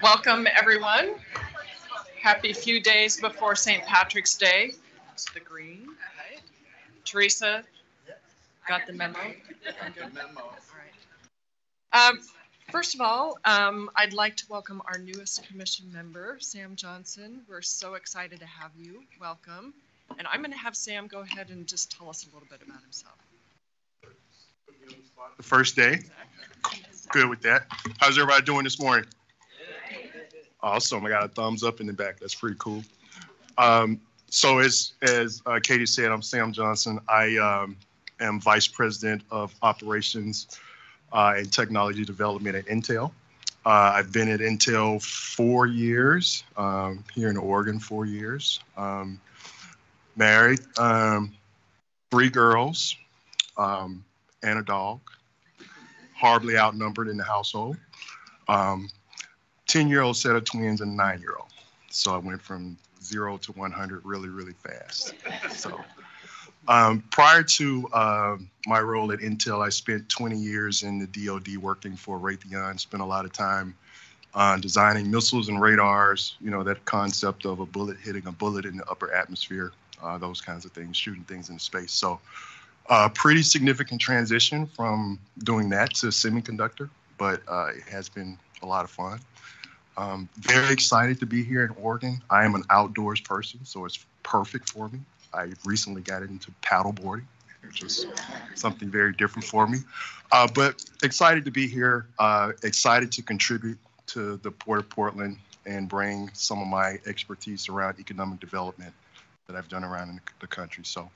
Welcome, everyone. Happy few days before St. Patrick's Day. It's the green. Right. Teresa, got the memo? Good memo. All right. First of all, I'd like to welcome our newest commission member, Sam Johnson. We're so excited to have you. Welcome. And I'm going to have Sam go ahead and just tell us a little bit about himself. The first day. Good with that. How's everybody doing this morning? Awesome. I got a thumbs up in the back. That's pretty cool. So as Katie said, I'm Sam Johnson. I am Vice President of Operations and Technology Development at Intel. I've been at Intel 4 years, here in Oregon, 4 years. Married, 3 girls, and a dog. Horribly outnumbered in the household. 10-year-old set of twins and a 9-year-old. So I went from 0 to 100 really, really fast. So prior to my role at Intel, I spent 20 years in the DoD working for Raytheon. Spent a lot of time designing missiles and radars, you know, that concept of a bullet hitting a bullet in the upper atmosphere, those kinds of things, shooting things in space. So pretty significant transition from doing that to semiconductor, but it has been a lot of fun. Very excited to be here in Oregon. I am an outdoors person, so it's perfect for me. I recently got into paddleboarding, which is something very different for me. But excited to be here, excited to contribute to the Port of Portland and bring some of my expertise around economic development that I've done around in the country. So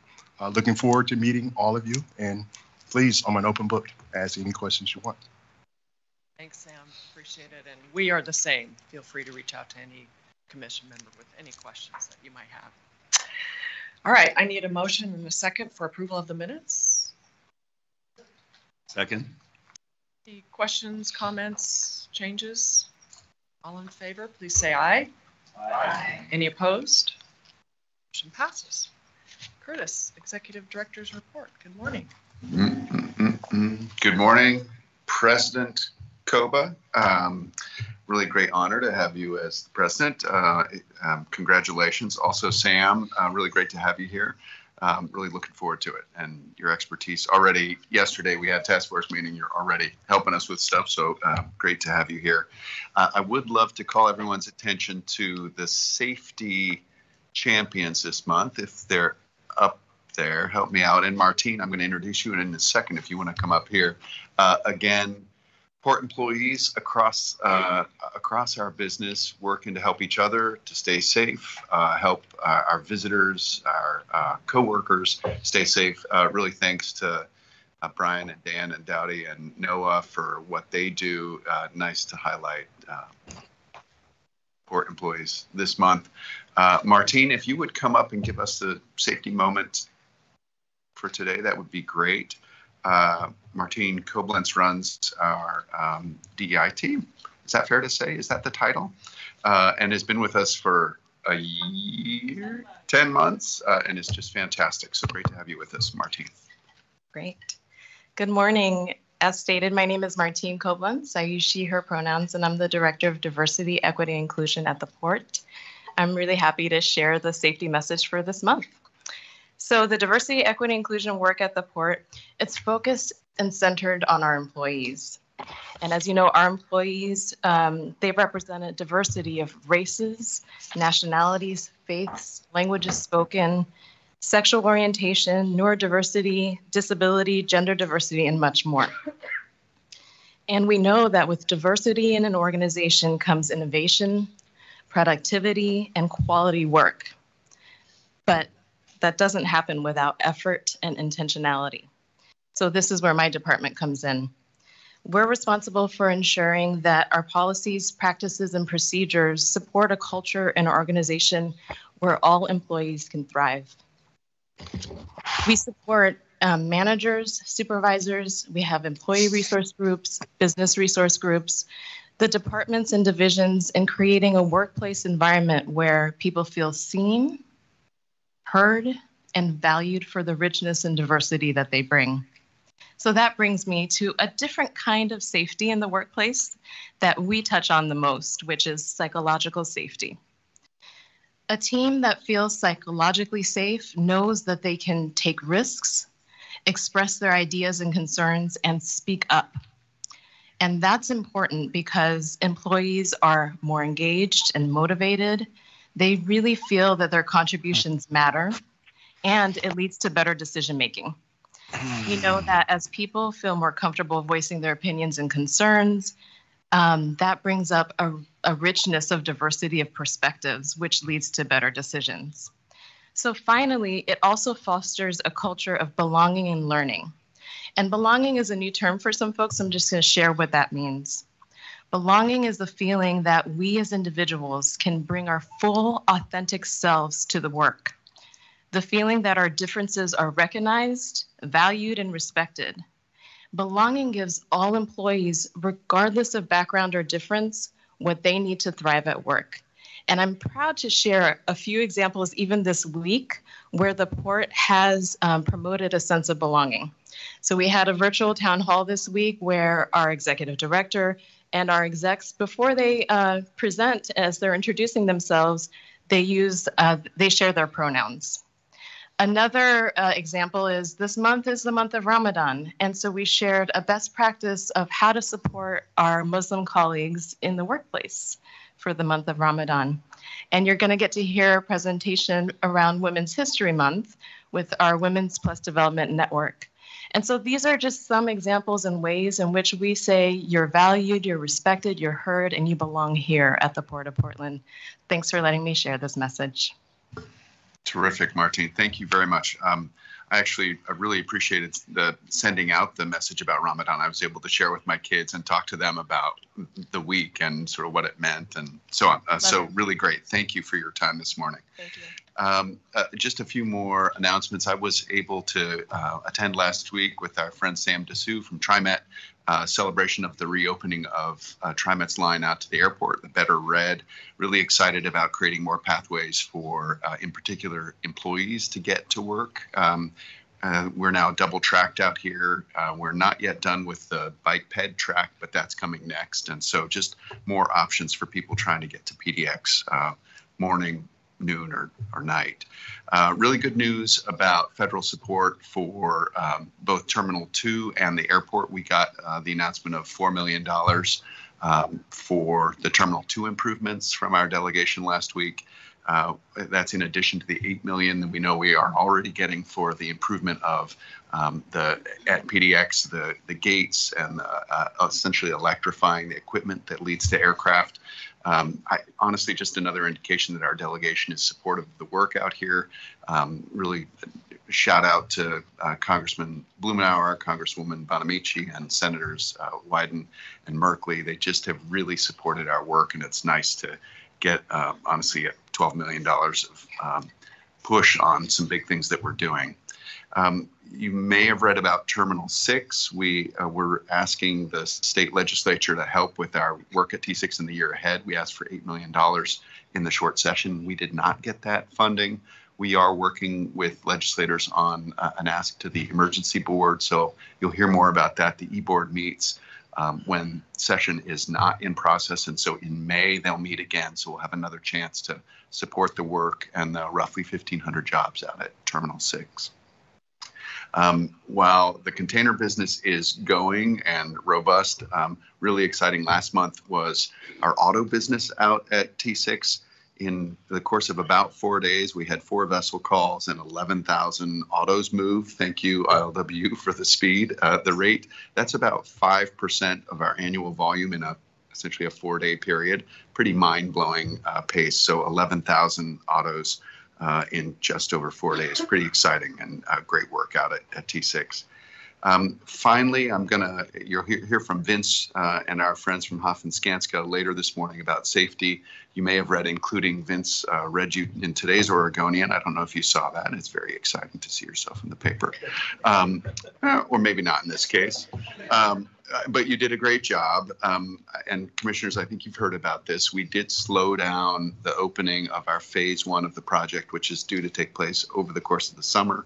looking forward to meeting all of you, and please, I'm an open book. Ask any questions you want. Thanks, Sam. Appreciate it. And we are the same. Feel free to reach out to any commission member with any questions that you might have. All right. I need a motion and a second for approval of the minutes. Second. Any questions, comments, changes? All in favor, please say aye. Aye. Any opposed? Motion passes. Curtis, Executive Director's report. Good morning. Good morning, President Koba. Really great honor to have you as the president. Congratulations. Also, Sam, really great to have you here. Really looking forward to it and your expertise. Already yesterday we had task force meeting. You're already helping us with stuff, so great to have you here. I would love to call everyone's attention to the safety champions this month. If they're up there, help me out. And Martine, I'm going to introduce you in a second if you want to come up here. Again, Port employees across our business working to help each other to stay safe, help our visitors, our coworkers stay safe. Really thanks to Brian and Dan and Dowdy and Noah for what they do. Nice to highlight Port employees this month. Martine, if you would come up and give us the safety moment for today, that would be great. Martine Koblenz runs our DEI team. Is that fair to say? Is that the title? And has been with us for a year, 10 months, and it's just fantastic. So great to have you with us, Martine. Great. Good morning. As stated, my name is Martine Koblenz. I use she, her pronouns, and I'm the Director of Diversity, Equity, and Inclusion at the Port. I'm really happy to share the safety message for this month. So the diversity, equity, inclusion work at the Port, it's focused and centered on our employees. And as you know, our employees, they represent a diversity of races, nationalities, faiths, languages spoken, sexual orientation, neurodiversity, disability, gender diversity, and much more. And we know that with diversity in an organization comes innovation, productivity, and quality work. But that doesn't happen without effort and intentionality. So this is where my department comes in. We're responsible for ensuring that our policies, practices, and procedures support a culture and organization where all employees can thrive. We support managers, supervisors, we have employee resource groups, business resource groups, the departments and divisions in creating a workplace environment where people feel seen, heard, and valued for the richness and diversity that they bring. So that brings me to a different kind of safety in the workplace that we touch on the most, which is psychological safety. A team that feels psychologically safe knows that they can take risks, express their ideas and concerns, and speak up. And that's important because employees are more engaged and motivated. They really feel that their contributions matter, and it leads to better decision making. We know that as people feel more comfortable voicing their opinions and concerns, that brings up a richness of diversity of perspectives, which leads to better decisions. So finally, it also fosters a culture of belonging and learning. And belonging is a new term for some folks. I'm just going to share what that means. Belonging is the feeling that we as individuals can bring our full, authentic selves to the work. The feeling that our differences are recognized, valued, and respected. Belonging gives all employees, regardless of background or difference, what they need to thrive at work. And I'm proud to share a few examples even this week where the Port has promoted a sense of belonging. So we had a virtual town hall this week where our executive director and our execs, before they present as they're introducing themselves, they share their pronouns. Another example is this month is the month of Ramadan. And so we shared a best practice of how to support our Muslim colleagues in the workplace for the month of Ramadan. And you're going to get to hear a presentation around Women's History Month with our Women's Plus Development Network. And so these are just some examples and ways in which we say you're valued, you're respected, you're heard, and you belong here at the Port of Portland. Thanks for letting me share this message. Terrific, Martine. Thank you very much. I really appreciated the sending out the message about Ramadan. I was able to share with my kids and talk to them about the week and sort of what it meant and so on. So really great. Thank you for your time this morning. Thank you. Just a few more announcements. I was able to attend last week with our friend Sam Dessou from TriMet, celebration of the reopening of TriMet's line out to the airport, the Better Red. Really excited about creating more pathways for, in particular, employees to get to work. We're now double tracked out here. We're not yet done with the bike ped track, but that's coming next. And so just more options for people trying to get to PDX morning, noon, or night. Really good news about federal support for both Terminal 2 and the airport. We got the announcement of $4 million for the Terminal 2 improvements from our delegation last week. That's in addition to the $8 million that we know we are already getting for the improvement of at PDX, the gates and essentially electrifying the equipment that leads to aircraft. Honestly, just another indication that our delegation is supportive of the work out here. Really shout out to Congressman Blumenauer, Congresswoman Bonamici, and Senators Wyden and Merkley. They just have really supported our work, and it's nice to get, honestly, $12 million of push on some big things that we're doing. You may have read about Terminal 6. We were asking the state legislature to help with our work at T6 in the year ahead. We asked for $8 million in the short session. We did not get that funding. We are working with legislators on an ask to the emergency board. So you'll hear more about that. The e-board meets when session is not in process. And so in May, they'll meet again. So we'll have another chance to support the work and the roughly 1,500 jobs out at Terminal 6. While the container business is going and robust, really exciting last month was our auto business out at T6. In the course of about 4 days, we had 4 vessel calls and 11,000 autos moved. Thank you, ILW, for the speed, the rate. That's about 5% of our annual volume in essentially a 4-day period. Pretty mind-blowing pace. So 11,000 autos in just over 4 days. Pretty exciting and great work out at T6. Finally, you'll hear from Vince and our friends from Hoff and Skanska later this morning about safety. You may have read, including Vince read you in today's Oregonian. I don't know if you saw that. It's very exciting to see yourself in the paper, or maybe not in this case. but you did a great job. And commissioners, I think you've heard about this. We did slow down the opening of our phase 1 of the project, which is due to take place over the course of the summer.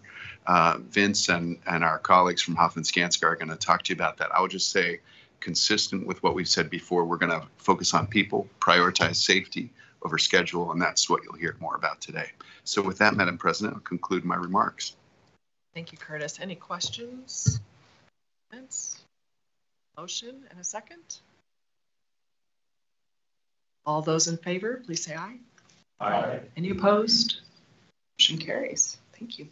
Vince and our colleagues from Hoffman Skanska are going to talk to you about that. I would just say, consistent with what we've said before, we're going to focus on people, prioritize safety over schedule, and that's what you'll hear more about today. So with that, Madam President, I'll conclude my remarks. Thank you, Curtis. Any questions? Comments? Motion and a second? All those in favor, please say aye. Aye. Any opposed? Motion carries. Thank you.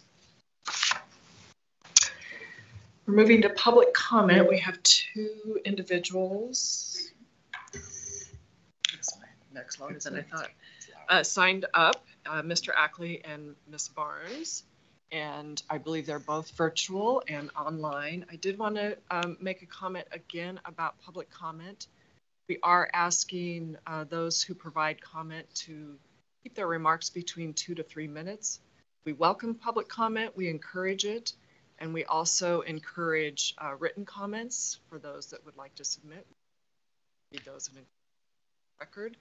We're moving to public comment. We have 2 individuals. My next load is than I thought. Signed up, Mr. Ackley and Ms. Barnes, and I believe they're both virtual and online. I did want to make a comment again about public comment. We are asking those who provide comment to keep their remarks between 2 to 3 minutes. We welcome public comment, we encourage it, and we also encourage written comments for those that would like to submit. Read those in a record.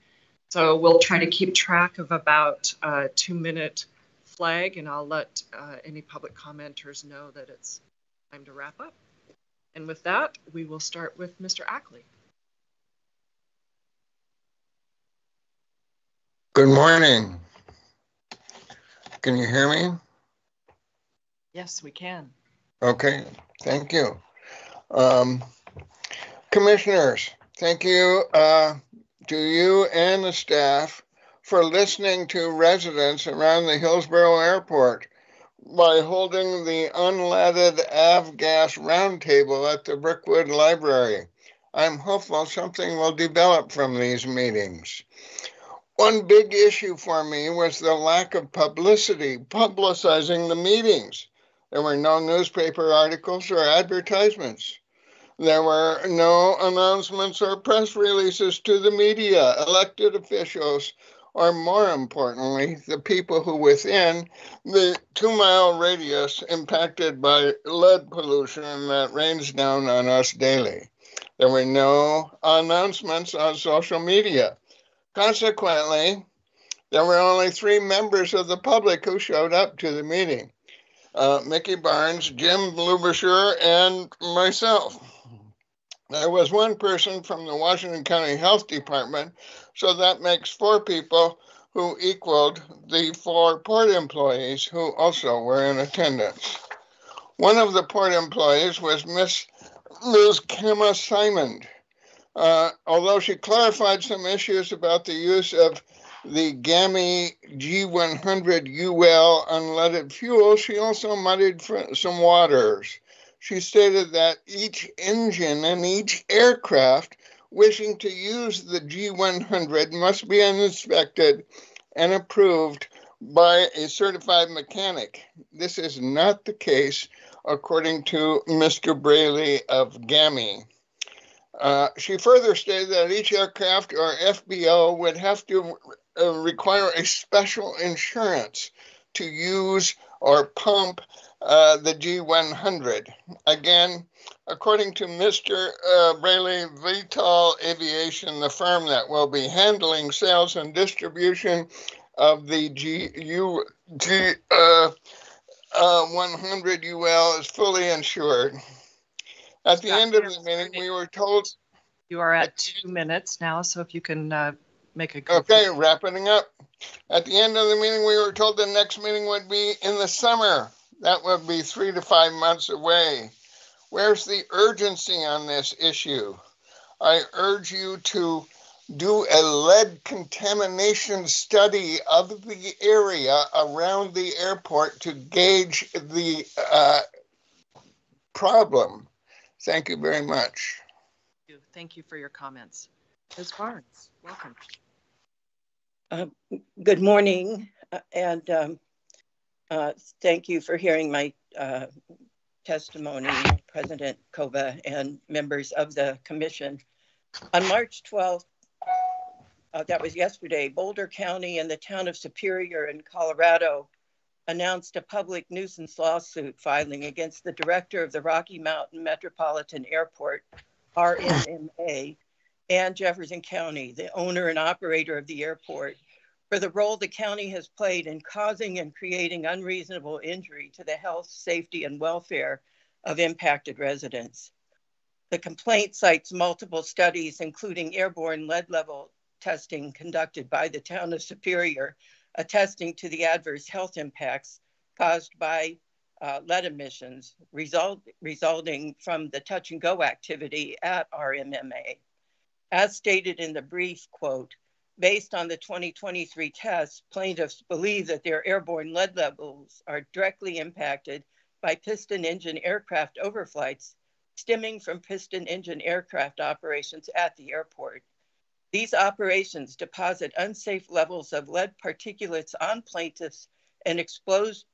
So we'll try to keep track of about a 2-minute flag, and I'll let any public commenters know that it's time to wrap up. And with that, we will start with Mr. Ackley. Good morning. Can you hear me? Yes, we can. Okay, thank you. Commissioners, thank you to you and the staff for listening to residents around the Hillsborough Airport by holding the unleaded avgas roundtable at the Brickwood Library. I'm hopeful something will develop from these meetings. One big issue for me was the lack of publicizing the meetings. There were no newspaper articles or advertisements. There were no announcements or press releases to the media, elected officials, or more importantly, the people who within the 2-mile radius impacted by lead pollution that rains down on us daily. There were no announcements on social media. Consequently, there were only 3 members of the public who showed up to the meeting. Mickey Barnes, Jim Lubisher, and myself. There was 1 person from the Washington County Health Department, so that makes 4 people who equaled the 4 port employees who also were in attendance. One of the port employees was Ms. Kemma Simon. Although she clarified some issues about the use of the GAMI G100 UL unleaded fuel, she also muddied some waters. She stated that each engine and each aircraft wishing to use the G100 must be inspected and approved by a certified mechanic. This is not the case, according to Mr. Braley of GAMI. She further stated that each aircraft or FBO would have to require a special insurance to use or pump the G100. Again, according to Mr. Braley, Vital Aviation, the firm that will be handling sales and distribution of the G100 UL is fully insured. At the end of the meeting, we were told... You are at 2 minutes now, so if you can make a... Okay, wrapping up. At the end of the meeting, we were told the next meeting would be in the summer. That would be 3 to 5 months away. Where's the urgency on this issue? I urge you to do a lead contamination study of the area around the airport to gauge the problem. Thank you very much. Thank you for your comments. Ms. Barnes, welcome. Good morning, and thank you for hearing my testimony, President Coba and members of the commission. On March 12th, that was yesterday, Boulder County and the town of Superior in Colorado announced a public nuisance lawsuit filing against the director of the Rocky Mountain Metropolitan Airport RMMA, and Jefferson County, the owner and operator of the airport, for the role the county has played in causing and creating unreasonable injury to the health, safety, and welfare of impacted residents. The complaint cites multiple studies, including airborne lead level testing conducted by the town of Superior, attesting to the adverse health impacts caused by lead emissions resulting from the touch and go activity at RMMA. As stated in the brief, quote, based on the 2023 tests, plaintiffs believe that their airborne lead levels are directly impacted by piston engine aircraft overflights stemming from piston engine aircraft operations at the airport. These operations deposit unsafe levels of lead particulates on plaintiffs and expose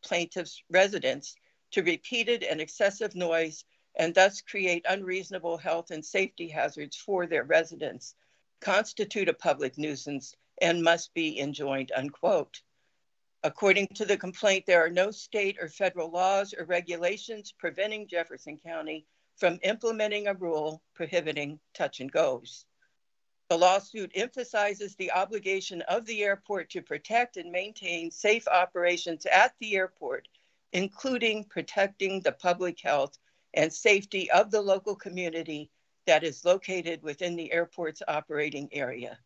plaintiffs' residents to repeated and excessive noise and thus create unreasonable health and safety hazards for their residents, constitute a public nuisance, and must be enjoined, unquote. According to the complaint, there are no state or federal laws or regulations preventing Jefferson County from implementing a rule prohibiting touch and goes. The lawsuit emphasizes the obligation of the airport to protect and maintain safe operations at the airport, including protecting the public health and safety of the local community that is located within the airport's operating area.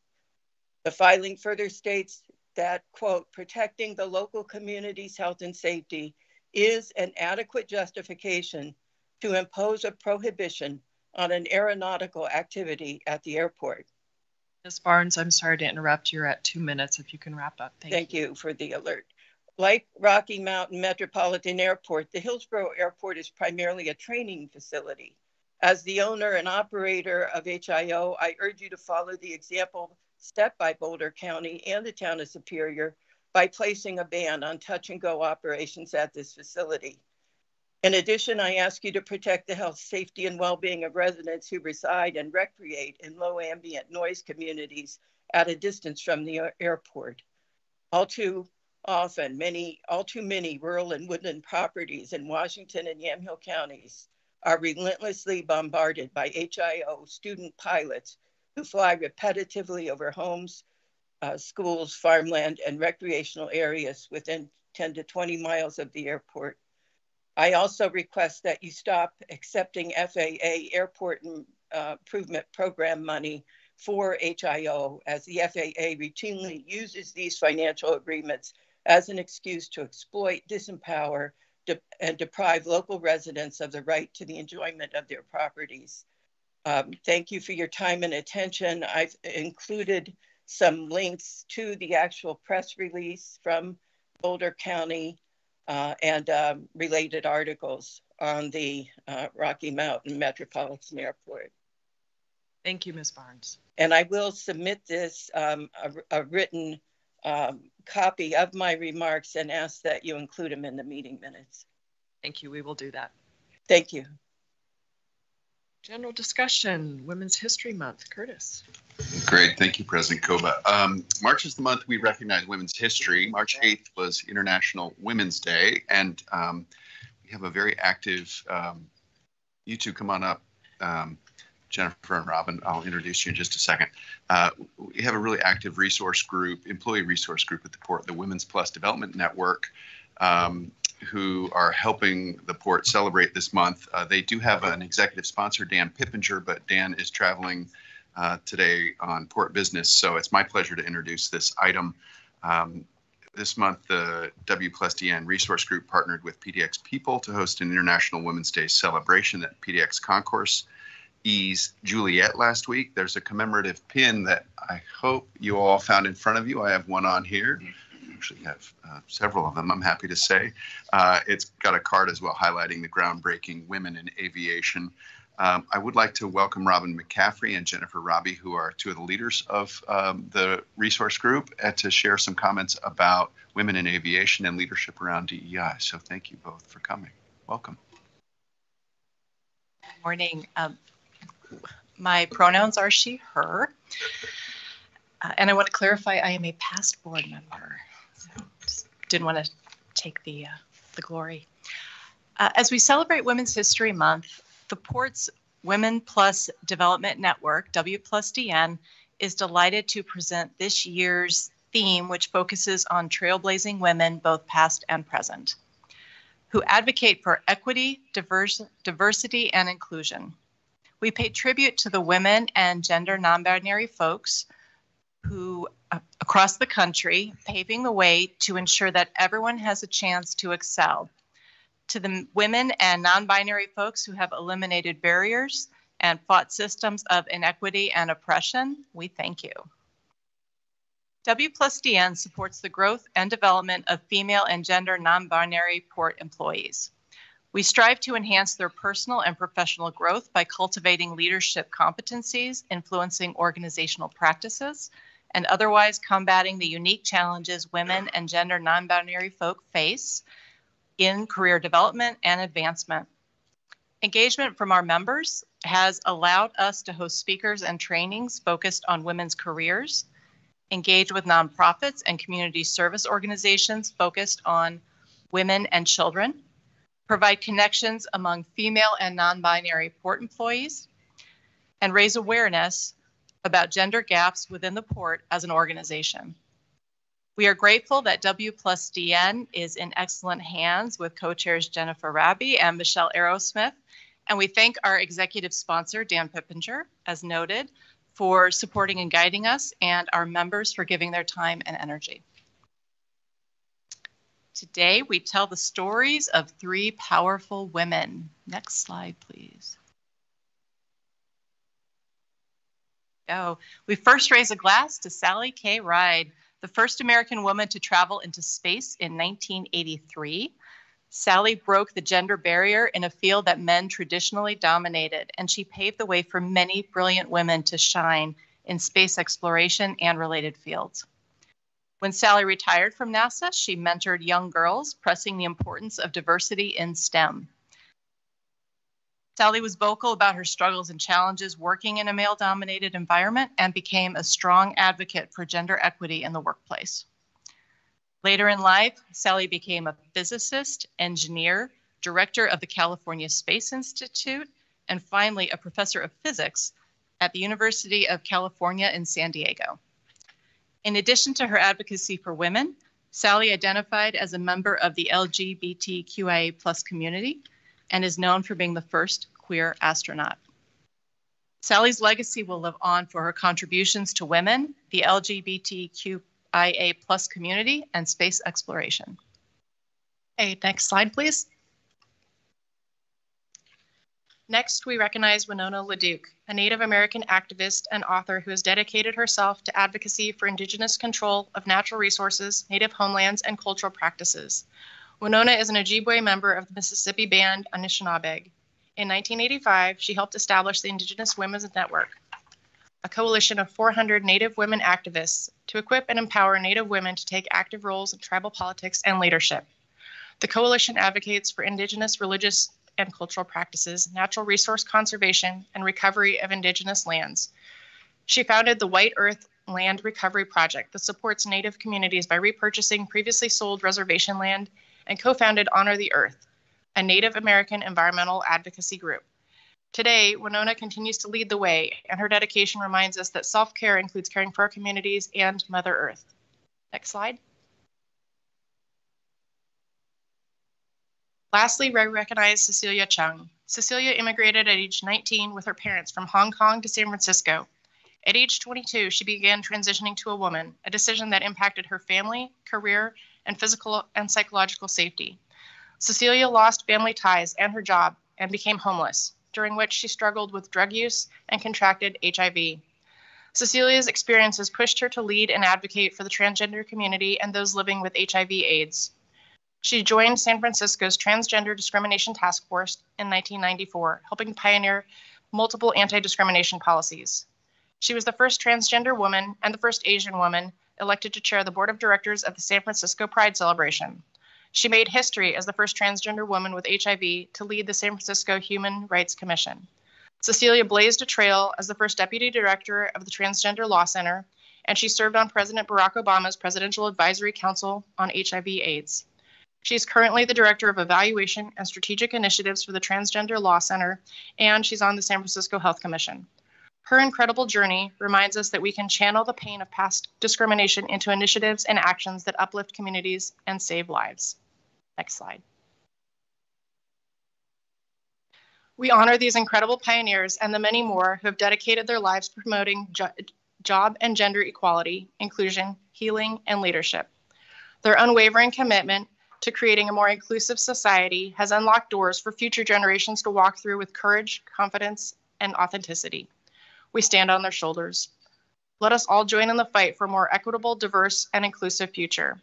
The filing further states that, quote, protecting the local community's health and safety is an adequate justification to impose a prohibition on an aeronautical activity at the airport. Ms. Barnes, I'm sorry to interrupt. You're at 2 minutes. If you can wrap up. Thank you for the alert. Like Rocky Mountain Metropolitan Airport, the Hillsborough Airport is primarily a training facility. As the owner and operator of HIO, I urge you to follow the example set by Boulder County and the town of Superior by placing a ban on touch and go operations at this facility. In addition, I ask you to protect the health, safety, and well-being of residents who reside and recreate in low ambient noise communities at a distance from the airport. All too many rural and woodland properties in Washington and Yamhill counties are relentlessly bombarded by HIO student pilots who fly repetitively over homes, schools, farmland, and recreational areas within 10 to 20 miles of the airport. I also request that you stop accepting FAA Airport Improvement Program money for HIO, as the FAA routinely uses these financial agreements as an excuse to exploit, disempower, and deprive local residents of the right to the enjoyment of their properties. Thank you for your time and attention. I've included some links to the actual press release from Boulder County and related articles on the Rocky Mountain Metropolitan Airport. Thank you, Ms. Barnes. And I will submit this, a written copy of my remarks, and ask that you include them in the meeting minutes. Thank you. We will do that. Thank you. General discussion, Women's History Month. Curtis. Great. Thank you, President Koba. March is the month we recognize women's history. March 8th was International Women's Day, and we have a very active, you two come on up, Jennifer and Robin, I'll introduce you in just a second. We have a really active resource group, employee resource group at the Port, the Women's Plus Development Network, who are helping the Port celebrate this month. They do have an executive sponsor, Dan Pippinger, but Dan is traveling today on Port business, so it's my pleasure to introduce this item. This month, the W+DN Resource Group partnered with PDX People to host an International Women's Day celebration at PDX Concourse E's Juliet last week. There's a commemorative pin that I hope you all found in front of you. I have one on here. Actually have several of them, I'm happy to say. It's got a card as well highlighting the groundbreaking women in aviation. I would like to welcome Robin McCaffrey and Jennifer Robbie, who are two of the leaders of the resource group, to share some comments about women in aviation and leadership around DEI. So thank you both for coming. Welcome. Good morning. My pronouns are she, her. And I want to clarify, I am a past board member. So just didn't want to take the glory. As we celebrate Women's History Month, the Port's Women Plus Development Network, W+DN, is delighted to present this year's theme, which focuses on trailblazing women, both past and present, who advocate for equity, diversity, and inclusion. We pay tribute to the women and gender non-binary folks who, across the country, paving the way to ensure that everyone has a chance to excel. To the women and non-binary folks who have eliminated barriers and fought systems of inequity and oppression, we thank you. W+DN supports the growth and development of female and gender non-binary port employees. We strive to enhance their personal and professional growth by cultivating leadership competencies, influencing organizational practices, and otherwise combating the unique challenges women and gender non-binary folk face in career development and advancement. Engagement from our members has allowed us to host speakers and trainings focused on women's careers, engage with nonprofits and community service organizations focused on women and children, provide connections among female and non-binary port employees, and raise awareness about gender gaps within the port as an organization. We are grateful that W+DN is in excellent hands with co-chairs Jennifer Raby and Michelle Arrowsmith, and we thank our executive sponsor, Dan Pippinger, as noted, for supporting and guiding us, and our members for giving their time and energy. Today, we tell the stories of 3 powerful women. Next slide, please. We first raise a glass to Sally K. Ride, the first American woman to travel into space in 1983. Sally broke the gender barrier in a field that men traditionally dominated, and she paved the way for many brilliant women to shine in space exploration and related fields. When Sally retired from NASA, she mentored young girls, pressing the importance of diversity in STEM. Sally was vocal about her struggles and challenges working in a male-dominated environment and became a strong advocate for gender equity in the workplace. Later in life, Sally became a physicist, engineer, director of the California Space Institute, and finally a professor of physics at the University of California in San Diego. In addition to her advocacy for women, Sally identified as a member of the LGBTQIA+ community and is known for being the first queer astronaut. Sally's legacy will live on for her contributions to women, the LGBTQIA+ community, and space exploration. Hey, next slide, please. Next, we recognize Winona LaDuke, a Native American activist and author who has dedicated herself to advocacy for Indigenous control of natural resources, Native homelands, and cultural practices. Winona is an Ojibwe member of the Mississippi Band Anishinaabeg. In 1985, she helped establish the Indigenous Women's Network, a coalition of 400 Native women activists to equip and empower Native women to take active roles in tribal politics and leadership. The coalition advocates for Indigenous religious and cultural practices, natural resource conservation, and recovery of Indigenous lands. She founded the White Earth Land Recovery Project that supports Native communities by repurchasing previously sold reservation land, and co-founded Honor the Earth, a Native American environmental advocacy group. Today, Winona continues to lead the way, and her dedication reminds us that self-care includes caring for our communities and Mother Earth. Next slide. Lastly, we recognize Cecilia Chung. Cecilia immigrated at age 19 with her parents from Hong Kong to San Francisco. At age 22, she began transitioning to a woman, a decision that impacted her family, career, and physical and psychological safety. Cecilia lost family ties and her job and became homeless, during which she struggled with drug use and contracted HIV. Cecilia's experiences pushed her to lead and advocate for the transgender community and those living with HIV/AIDS. She joined San Francisco's Transgender Discrimination Task Force in 1994, helping pioneer multiple anti-discrimination policies. She was the first transgender woman and the first Asian woman elected to chair the board of directors of the San Francisco Pride Celebration. She made history as the first transgender woman with HIV to lead the San Francisco Human Rights Commission. Cecilia blazed a trail as the first deputy director of the Transgender Law Center, and she served on President Barack Obama's Presidential Advisory Council on HIV/AIDS. She's currently the Director of Evaluation and Strategic Initiatives for the Transgender Law Center, and she's on the San Francisco Health Commission. Her incredible journey reminds us that we can channel the pain of past discrimination into initiatives and actions that uplift communities and save lives. Next slide. We honor these incredible pioneers and the many more who have dedicated their lives promoting job and gender equality, inclusion, healing, and leadership. Their unwavering commitment to creating a more inclusive society has unlocked doors for future generations to walk through with courage, confidence, and authenticity. We stand on their shoulders. Let us all join in the fight for a more equitable, diverse, and inclusive future.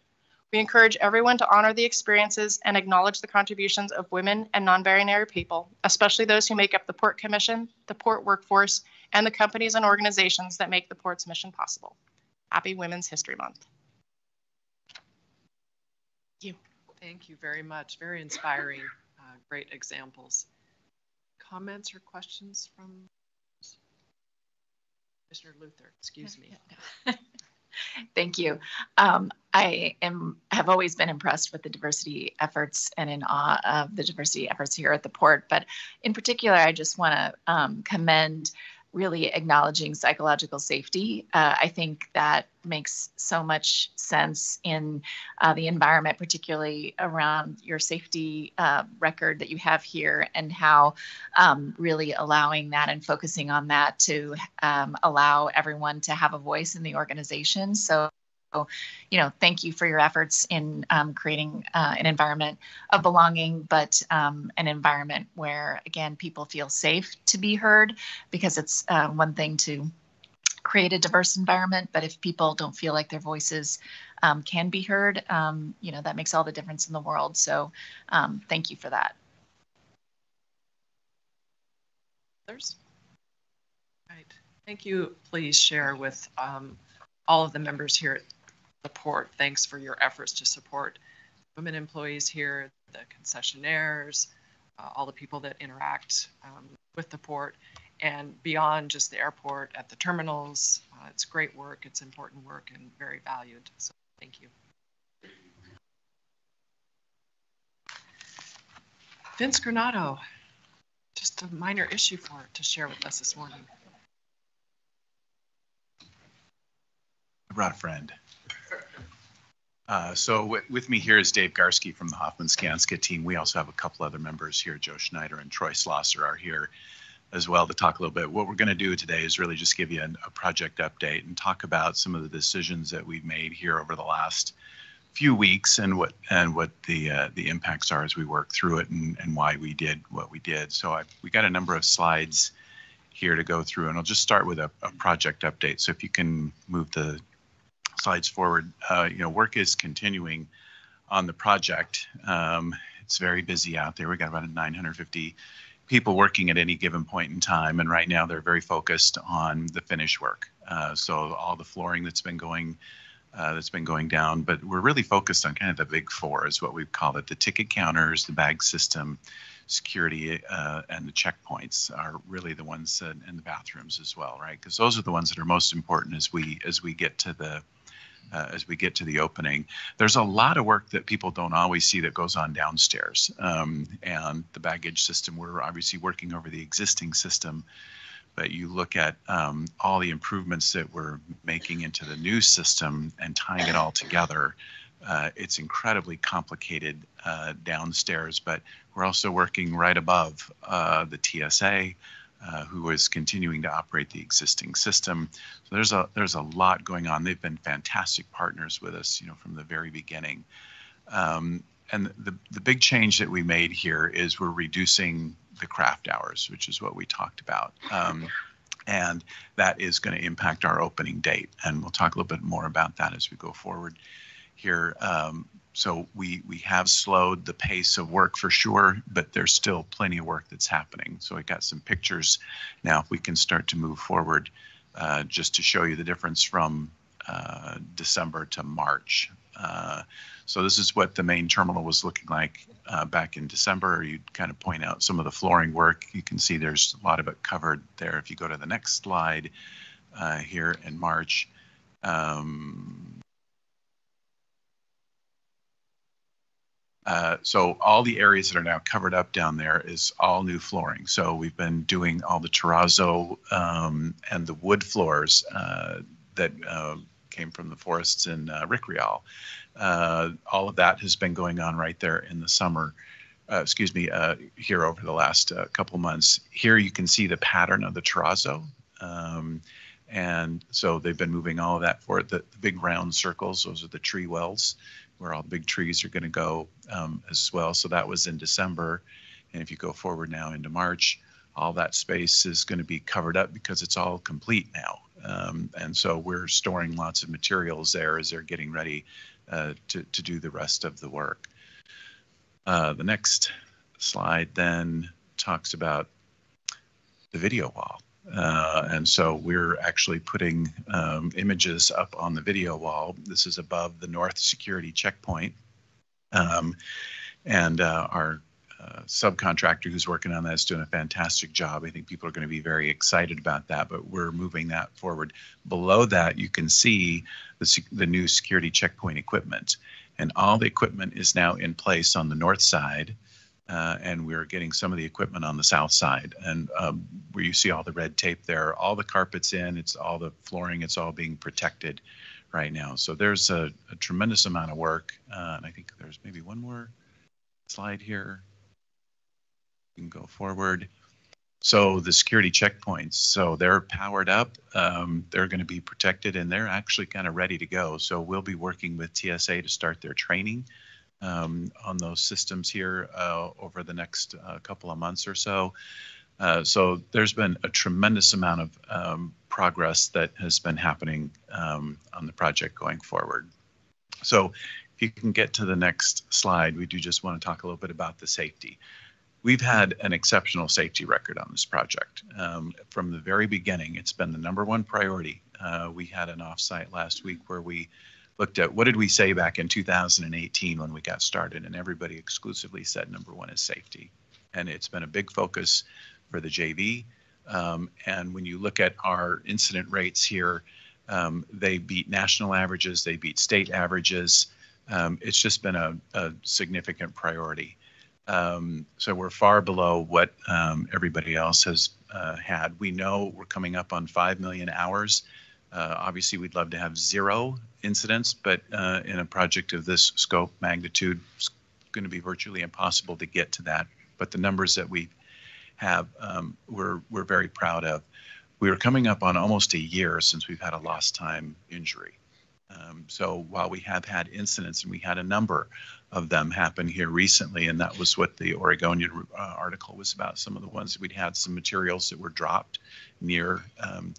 We encourage everyone to honor the experiences and acknowledge the contributions of women and non-binary people, especially those who make up the Port Commission, the Port workforce, and the companies and organizations that make the Port's mission possible. Happy Women's History Month. Thank you. Thank you very much. Very inspiring, great examples. Comments or questions from Commissioner Luther? Excuse me. Thank you. I have always been impressed with the diversity efforts and in awe of the diversity efforts here at the Port. But in particular, I just want to commend really acknowledging psychological safety. I think that makes so much sense in the environment, particularly around your safety record that you have here, and how really allowing that and focusing on that to allow everyone to have a voice in the organization. So, thank you for your efforts in creating an environment of belonging, but an environment where, again, people feel safe to be heard, because it's one thing to create a diverse environment, but if people don't feel like their voices can be heard, that makes all the difference in the world. So thank you for that. Others? Right. Thank you. Please share with all of the members here at the Port. Thanks for your efforts to support women employees here, the concessionaires, all the people that interact with the Port, and beyond just the airport, at the terminals. It's great work, it's important work, and very valued. So thank you. Vince Granado, just a minor issue to share with us this morning. I brought a friend. So with me here is Dave Garski from the Hoffman Skanska team. We also have a couple other members here. Joe Schneider and Troy Slosser are here as well to talk a little bit. What we're going to do today is really just give you a project update and talk about some of the decisions that we've made here over the last few weeks, and what the impacts are as we work through it, and why we did what we did. So we got a number of slides here to go through, and I'll just start with a project update. So if you can move the slides forward. Work is continuing on the project. It's very busy out there. We got about 950 people working at any given point in time, and right now they're very focused on the finish work. So all the flooring that's been going down, but we're really focused on kind of the big four, is what we call it: the ticket counters, the bag system, security, and the checkpoints are really the ones and the bathrooms as well, right? Because those are the ones that are most important as we get to the opening. There's a lot of work that people don't always see that goes on downstairs, and the baggage system, we're obviously working over the existing system, but you look at all the improvements that we're making into the new system and tying it all together. It's incredibly complicated downstairs, but we're also working right above the TSA, who is continuing to operate the existing system. So there's a lot going on. They've been fantastic partners with us, from the very beginning. And the big change that we made here is we're reducing the craft hours, which is what we talked about. And that is going to impact our opening date. And we'll talk a little bit more about that as we go forward here. So we have slowed the pace of work for sure, but there's still plenty of work that's happening. So I got some pictures now, if we can start to move forward, just to show you the difference from December to March. So this is what the main terminal was looking like back in December. You kind of point out some of the flooring work. You can see there's a lot of it covered there. If you go to the next slide here in March, So all the areas that are now covered up down there is all new flooring. So we've been doing all the terrazzo and the wood floors that came from the forests in Ricrial. All of that has been going on right there in the summer. Here over the last couple months. Here you can see the pattern of the terrazzo. And so they've been moving all of that forward. The big round circles, those are the tree wells where all the big trees are going to go as well. So that was in December. And if you go forward now into March, all that space is going to be covered up because it's all complete now. And so we're storing lots of materials there as they're getting ready to do the rest of the work. The next slide then talks about the video wall. And so we're actually putting images up on the video wall. This is above the North Security Checkpoint. And our subcontractor who's working on that is doing a fantastic job. I think people are going to be very excited about that, but we're moving that forward. Below that, you can see the new security checkpoint equipment. And all the equipment is now in place on the north side. And we're getting some of the equipment on the south side. And where you see all the red tape there, all the carpet's in, it's all the flooring, it's all being protected right now. So there's a tremendous amount of work. And I think there's maybe one more slide here. You can go forward. So the security checkpoints, so they're powered up, they're going to be protected, and they're actually kind of ready to go. So we'll be working with TSA to start their training on those systems here over the next couple of months or so. So there's been a tremendous amount of progress that has been happening on the project going forward. So if you can get to the next slide, we do just want to talk a little bit about the safety. We've had an exceptional safety record on this project. From the very beginning, it's been the #1 priority. We had an offsite last week where we looked at what did we say back in 2018 when we got started, and everybody exclusively said #1 is safety. And it's been a big focus for the JV. And when you look at our incident rates here, they beat national averages, they beat state averages. It's just been a significant priority. So we're far below what everybody else has had. We know we're coming up on 5 million hours. Obviously, we'd love to have 0 incidents, but in a project of this scope, magnitude, it's going to be virtually impossible to get to that. But the numbers that we have, we're very proud of. We are coming up on almost a year since we've had a lost time injury. So while we have had incidents, and we had a number of them happen here recently, and that was what the Oregonian article was about, some of the ones that we'd had some materials that were dropped near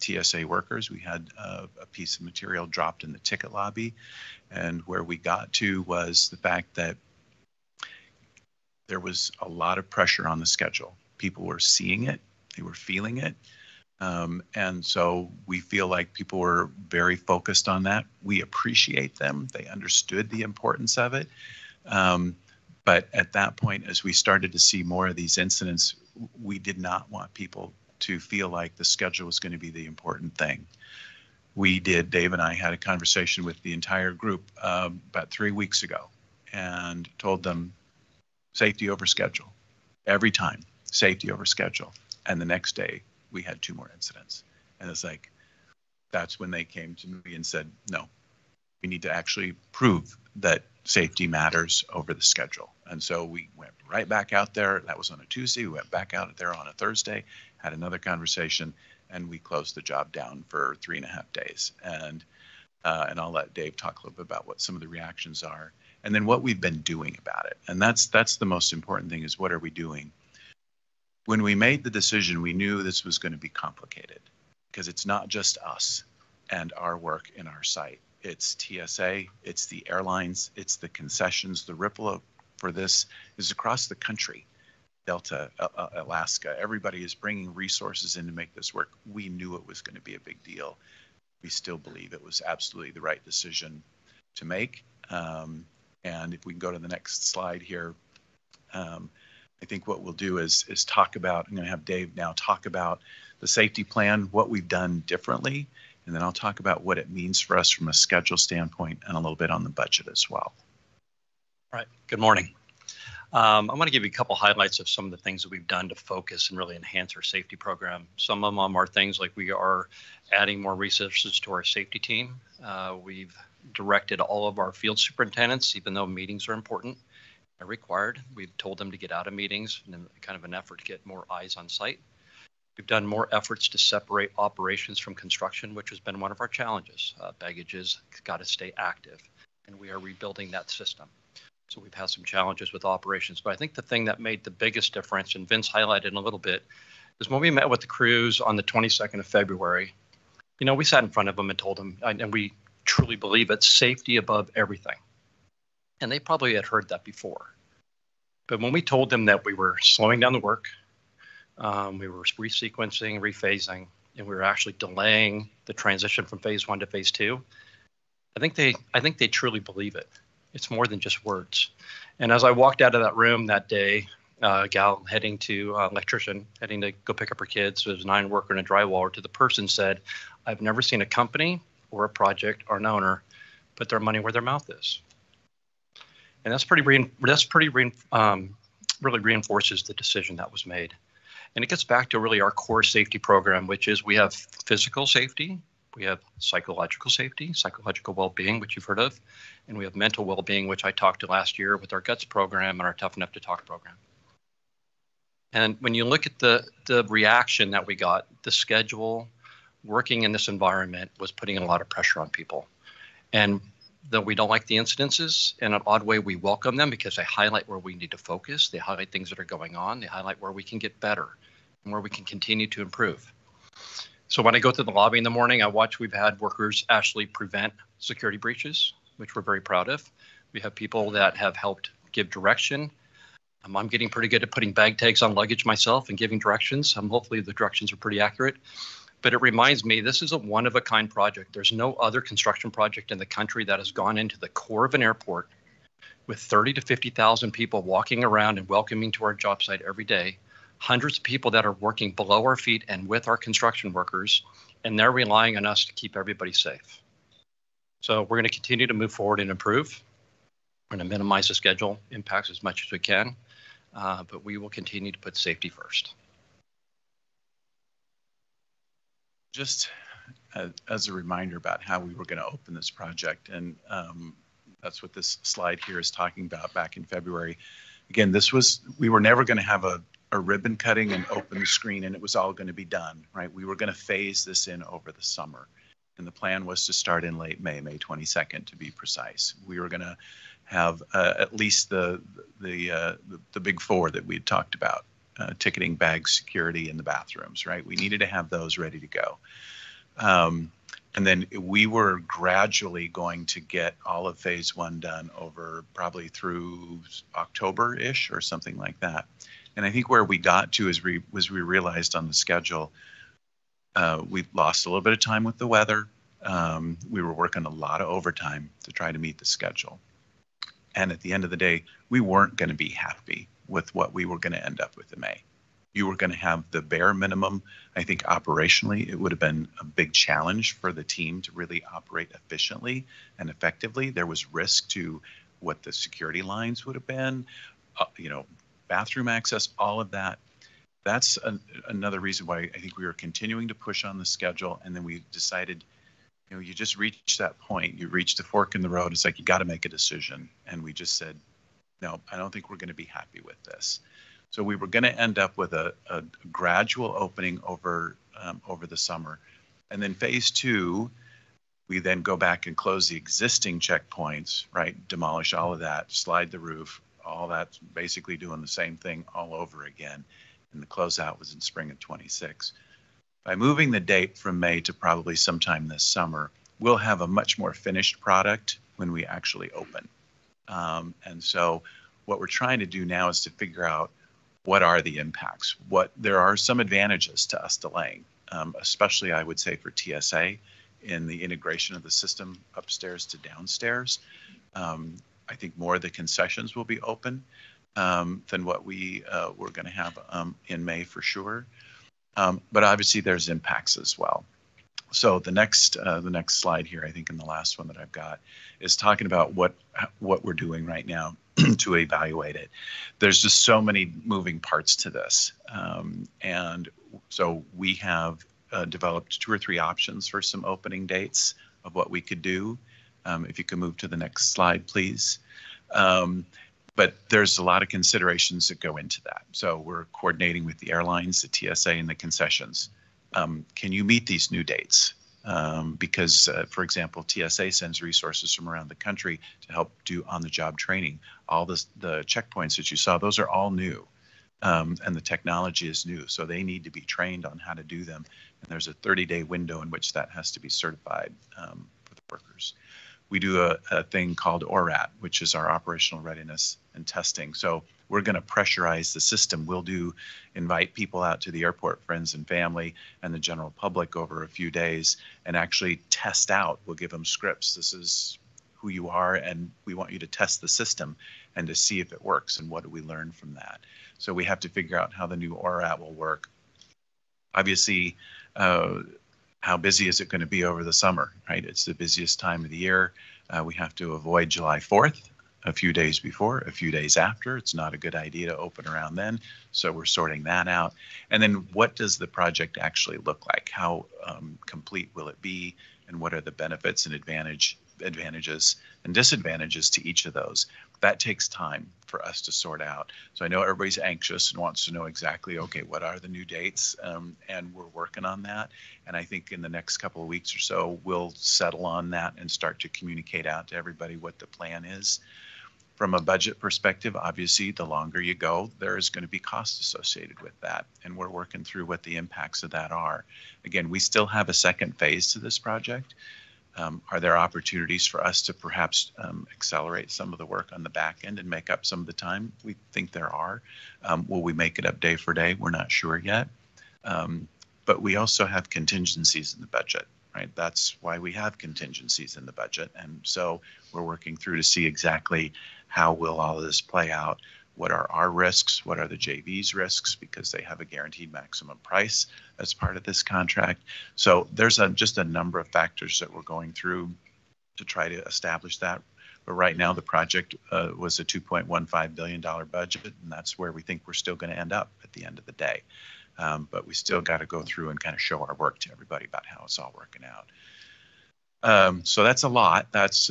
TSA workers. We had a piece of material dropped in the ticket lobby, and where we got to was the fact that there was a lot of pressure on the schedule. People were seeing it, they were feeling it. And so we feel like people were very focused on that. We appreciate them. They understood the importance of it. But at that point, as we started to see more of these incidents, we did not want people to feel like the schedule was going to be the important thing. Dave and I had a conversation with the entire group about 3 weeks ago and told them safety over schedule. Every time, safety over schedule. And the next day, we had 2 more incidents. And it's like, that's when they came to me and said, no, we need to actually prove that safety matters over the schedule. And so we went right back out there. That was on a Tuesday. We went back out there on a Thursday, had another conversation, and we closed the job down for 3.5 days. And I'll let Dave talk a little bit about what some of the reactions are, and then what we've been doing about it. And that's the most important thing, is what are we doing? When we made the decision, we knew this was going to be complicated, because it's not just us and our work in our site. It's TSA, it's the airlines, it's the concessions. The ripple for this is across the country. Delta, Alaska, everybody is bringing resources in to make this work. We knew it was going to be a big deal. We still believe it was absolutely the right decision to make. And if we can go to the next slide here, I think what we'll do is talk about, I'm going to have Dave now talk about the safety plan, what we've done differently, and then I'll talk about what it means for us from a schedule standpoint and a little bit on the budget as well. All right, good morning. I want to give you a couple highlights of some of the things that we've done to focus and really enhance our safety program. Some of them are things like we are adding more resources to our safety team. We've directed all of our field superintendents, even though meetings are important, are required. We've told them to get out of meetings in kind of an effort to get more eyes on site. We've done more efforts to separate operations from construction, which has been one of our challenges. Baggage has got to stay active, and we are rebuilding that system. So we've had some challenges with operations, but I think the thing that made the biggest difference, and Vince highlighted in a little bit, is when we met with the crews on the 22nd of February, you know, we sat in front of them and told them, and we truly believe it's safety above everything. And they probably had heard that before. But when we told them that we were slowing down the work, we were resequencing, rephasing, and we were actually delaying the transition from phase 1 to phase 2, I think they truly believe it. It's more than just words. And as I walked out of that room that day, gal heading to electrician, heading to go pick up her kids, there's an iron worker and a drywall, to the person said, I've never seen a company or a project or an owner put their money where their mouth is. And that's really reinforces the decision that was made. And it gets back to really our core safety program, which is we have physical safety, we have psychological safety, psychological well-being, which you've heard of, and we have mental well-being, which I talked to last year with our GUTS program and our Tough Enough to Talk program. And when you look at the reaction that we got, the schedule, working in this environment was putting a lot of pressure on people. And though we don't like the incidences, in an odd way, we welcome them because they highlight where we need to focus. They highlight things that are going on. They highlight where we can get better and where we can continue to improve. So when I go to the lobby in the morning, I watch we've had workers actually prevent security breaches, which we're very proud of. We have people that have helped give direction. I'm getting pretty good at putting bag tags on luggage myself and giving directions. Hopefully the directions are pretty accurate. But it reminds me, this is a one-of-a-kind project. There's no other construction project in the country that has gone into the core of an airport with 30 to 50,000 people walking around and welcoming to our job site every day, hundreds of people that are working below our feet and with our construction workers, and they're relying on us to keep everybody safe. So we're going to continue to move forward and improve. We're going to minimize the schedule impacts as much as we can, but we will continue to put safety first. Just as a reminder about how we were going to open this project, and that's what this slide here is talking about back in February. Again, we were never going to have a ribbon cutting and open the screen and it was all going to be done, right? We were going to phase this in over the summer. And the plan was to start in late May 22nd to be precise. We were going to have at least the big four that we had talked about, ticketing, bags, security, and the bathrooms, right? We needed to have those ready to go. And then we were gradually going to get all of phase 1 done over probably through October-ish or something like that. And I think where we got to is we realized on the schedule, we lost a little bit of time with the weather. We were working a lot of overtime to try to meet the schedule. And at the end of the day, we weren't going to be happy with what we were going to end up with in May. You were going to have the bare minimum. I think operationally, it would have been a big challenge for the team to really operate efficiently and effectively. There was risk to what the security lines would have been, bathroom access, all of that. That's another reason why I think we were continuing to push on the schedule. And then we decided, you just reach that point, you reach the fork in the road. It's like, you got to make a decision. And we just said, no, I don't think we're going to be happy with this. So we were going to end up with a gradual opening over the summer. And then phase 2, we then go back and close the existing checkpoints, right? Demolish all of that, slide the roof, all that's basically doing the same thing all over again. And the closeout was in spring of 26. By moving the date from May to probably sometime this summer, we'll have a much more finished product when we actually open. And so what we're trying to do now is to figure out what are the impacts. There are some advantages to us delaying, especially I would say for TSA in the integration of the system upstairs to downstairs. I think more of the concessions will be open than what we were going to have in May for sure. But obviously there's impacts as well. So the next slide here, I think in the last one that I've got, is talking about what we're doing right now to evaluate it. There's just so many moving parts to this. And so we have developed 2 or 3 options for some opening dates of what we could do. If you could move to the next slide, please. But there's a lot of considerations that go into that. So we're coordinating with the airlines, the TSA, and the concessions. Can you meet these new dates? Because, for example, TSA sends resources from around the country to help do on-the-job training. All the checkpoints that you saw, those are all new. And the technology is new, so they need to be trained on how to do them. And there's a 30-day window in which that has to be certified for the workers. We do a thing called ORAT, which is our operational readiness and testing. So we're going to pressurize the system. We'll invite people out to the airport, friends and family, and the general public over a few days, and actually test out. We'll give them scripts. This is who you are, and we want you to test the system and to see if it works, and what do we learn from that. So we have to figure out how the new ORAT will work. Obviously, how busy is it going to be over the summer, right? It's the busiest time of the year. We have to avoid July 4th, a few days before, a few days after. It's not a good idea to open around then. So we're sorting that out. And then what does the project actually look like? How complete will it be? And what are the benefits and advantages and disadvantages to each of those? That takes time for us to sort out. So I know everybody's anxious and wants to know exactly, okay, what are the new dates? And we're working on that. And I think in the next couple of weeks or so, we'll settle on that and start to communicate out to everybody what the plan is. From a budget perspective, obviously, the longer you go, there is going to be costs associated with that. And we're working through what the impacts of that are. Again, we still have a second phase to this project. Are there opportunities for us to perhaps accelerate some of the work on the back end and make up some of the time? We think there are. Will we make it up day for day? We're not sure yet. But we also have contingencies in the budget, right? That's why we have contingencies in the budget. And so we're working through to see exactly how will all of this play out. What are our risks? What are the JV's risks? Because they have a guaranteed maximum price as part of this contract. So there's just a number of factors that we're going through to try to establish that. But right now, the project was a $2.15 billion budget, and that's where we think we're still going to end up at the end of the day. But we still got to go through and kind of show our work to everybody about how it's all working out. So that's a lot. That's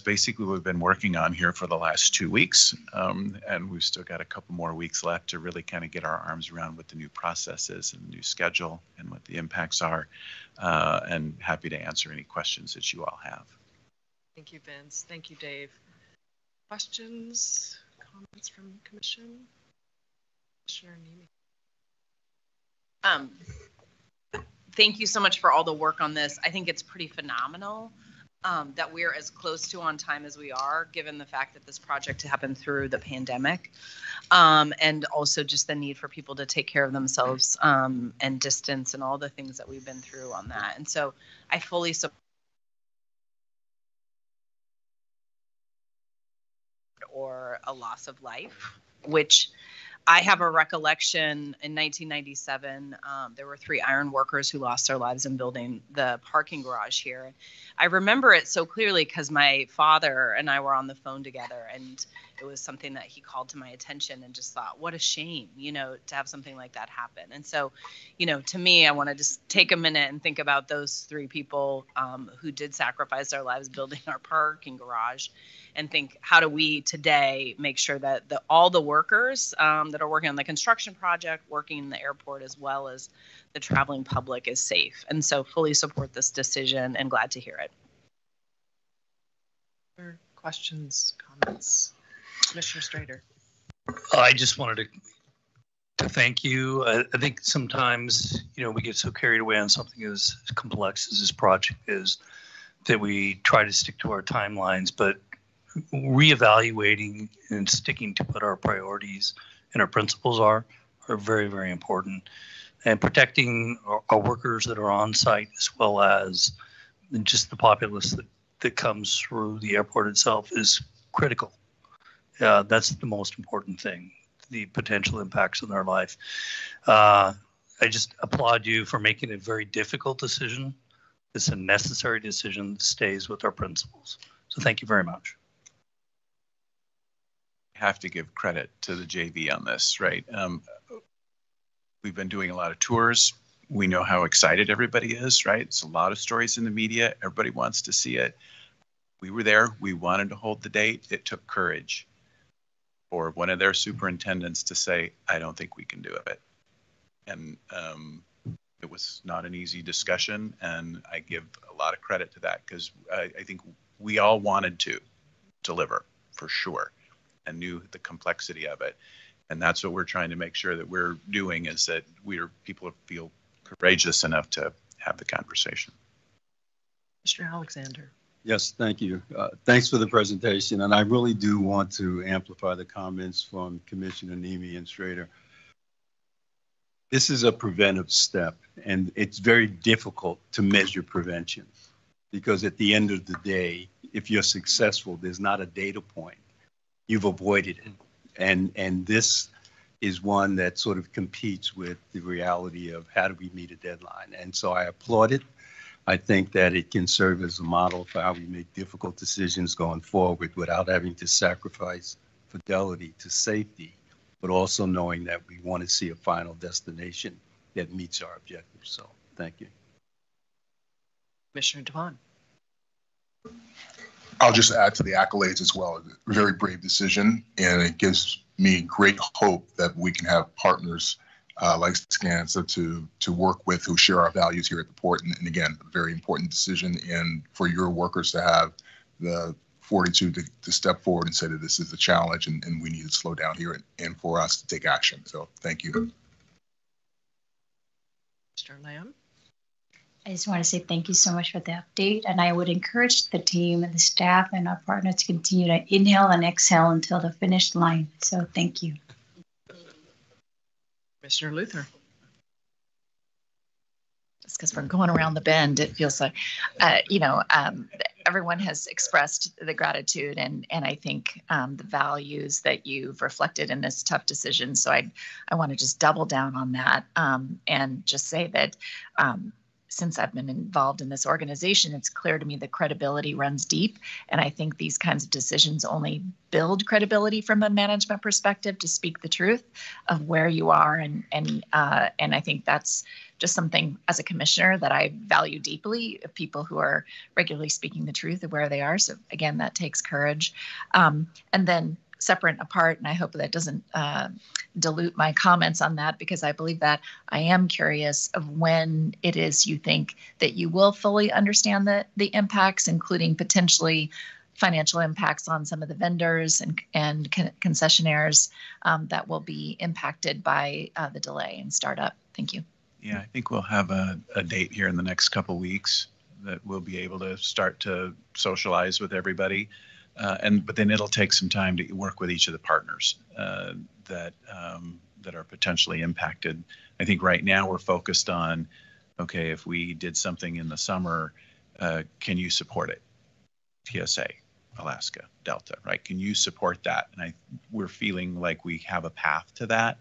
basically what we've been working on here for the last 2 weeks. And we've still got a couple more weeks left to really kind of get our arms around what the new process is and the new schedule and what the impacts are. And happy to answer any questions that you all have. Thank you, Vince. Thank you, Dave. Questions, comments from the commission? Commissioner Nemi. Thank you so much for all the work on this. I think it's pretty phenomenal that we're as close to on time as we are, given the fact that this project happened through the pandemic, and also just the need for people to take care of themselves and distance and all the things that we've been through on that. And so I fully support or a loss of life, which I have a recollection in 1997, there were 3 iron workers who lost their lives in building the parking garage here. I remember it so clearly because my father and I were on the phone together, and it was something that he called to my attention and just thought, what a shame, you know, to have something like that happen. And so, you know, to me, I want to just take a minute and think about those 3 people who did sacrifice their lives building our parking garage, and think, how do we today make sure that all the workers that are working on the construction project, working in the airport, as well as the traveling public, is safe. And so fully support this decision and glad to hear it. Other questions, comments? Commissioner Strader. I just wanted to thank you. I think sometimes, you know, we get so carried away on something as complex as this project is that we try to stick to our timelines, but reevaluating and sticking to what our priorities and our principles are very, very important. And protecting our workers that are on site, as well as just the populace that comes through the airport itself, is critical. That's the most important thing, the potential impacts on their life. I just applaud you for making a very difficult decision It's a necessary decision that stays with our principals. So thank you very much. Have to give credit to the JV on this, right? We've been doing a lot of tours. We know how excited everybody is, right? It's a lot of stories in the media. Everybody wants to see it. We were there. We wanted to hold the date. It took courage for one of their superintendents to say, I don't think we can do it. And it was not an easy discussion. And I give a lot of credit to that because I think we all wanted to deliver for sure and knew the complexity of it. And that's what we're trying to make sure that we're doing is that people feel courageous enough to have the conversation. Mr. Alexander. Yes, thank you. Thanks for the presentation. And I really do want to amplify the comments from Commissioner Nemi and Schrader. This is a preventive step, and it's very difficult to measure prevention because at the end of the day, if you're successful, there's not a data point. You've avoided it. And this is one that sort of competes with the reality of how do we meet a deadline. And so I applaud it. I think that it can serve as a model for how we make difficult decisions going forward without having to sacrifice fidelity to safety, but also knowing that we want to see a final destination that meets our objectives. So thank you. Commissioner Devon. I'll just add to the accolades as well. A very brave decision, and it gives me great hope that we can have partners like SCANSA to work with who share our values here at the port. And again, a very important decision, and for your workers to have the fortitude to step forward and say that this is a challenge and we need to slow down here and for us to take action. So thank you. Mr. Lamb. I just want to say thank you so much for the update. And I would encourage the team and the staff and our partners to continue to inhale and exhale until the finish line. So thank you. Mr. Luther. Just because we're going around the bend, it feels like, everyone has expressed the gratitude and I think the values that you've reflected in this tough decision. So I want to just double down on that and just say that since I've been involved in this organization, it's clear to me that credibility runs deep. And I think these kinds of decisions only build credibility from a management perspective to speak the truth of where you are. And I think that's just something as a commissioner that I value deeply, people who are regularly speaking the truth of where they are. So again, that takes courage. And then separate and apart, and I hope that doesn't dilute my comments on that, because I believe that I am curious of when it is you think that you will fully understand the impacts, including potentially financial impacts on some of the vendors and concessionaires that will be impacted by the delay in startup. Thank you. Yeah, I think we'll have a date here in the next couple of weeks that we'll be able to start to socialize with everybody. But then it'll take some time to work with each of the partners that are potentially impacted. I think right now we're focused on, okay, if we did something in the summer, can you support it? TSA, Alaska, Delta, right? Can you support that? And we're feeling like we have a path to that.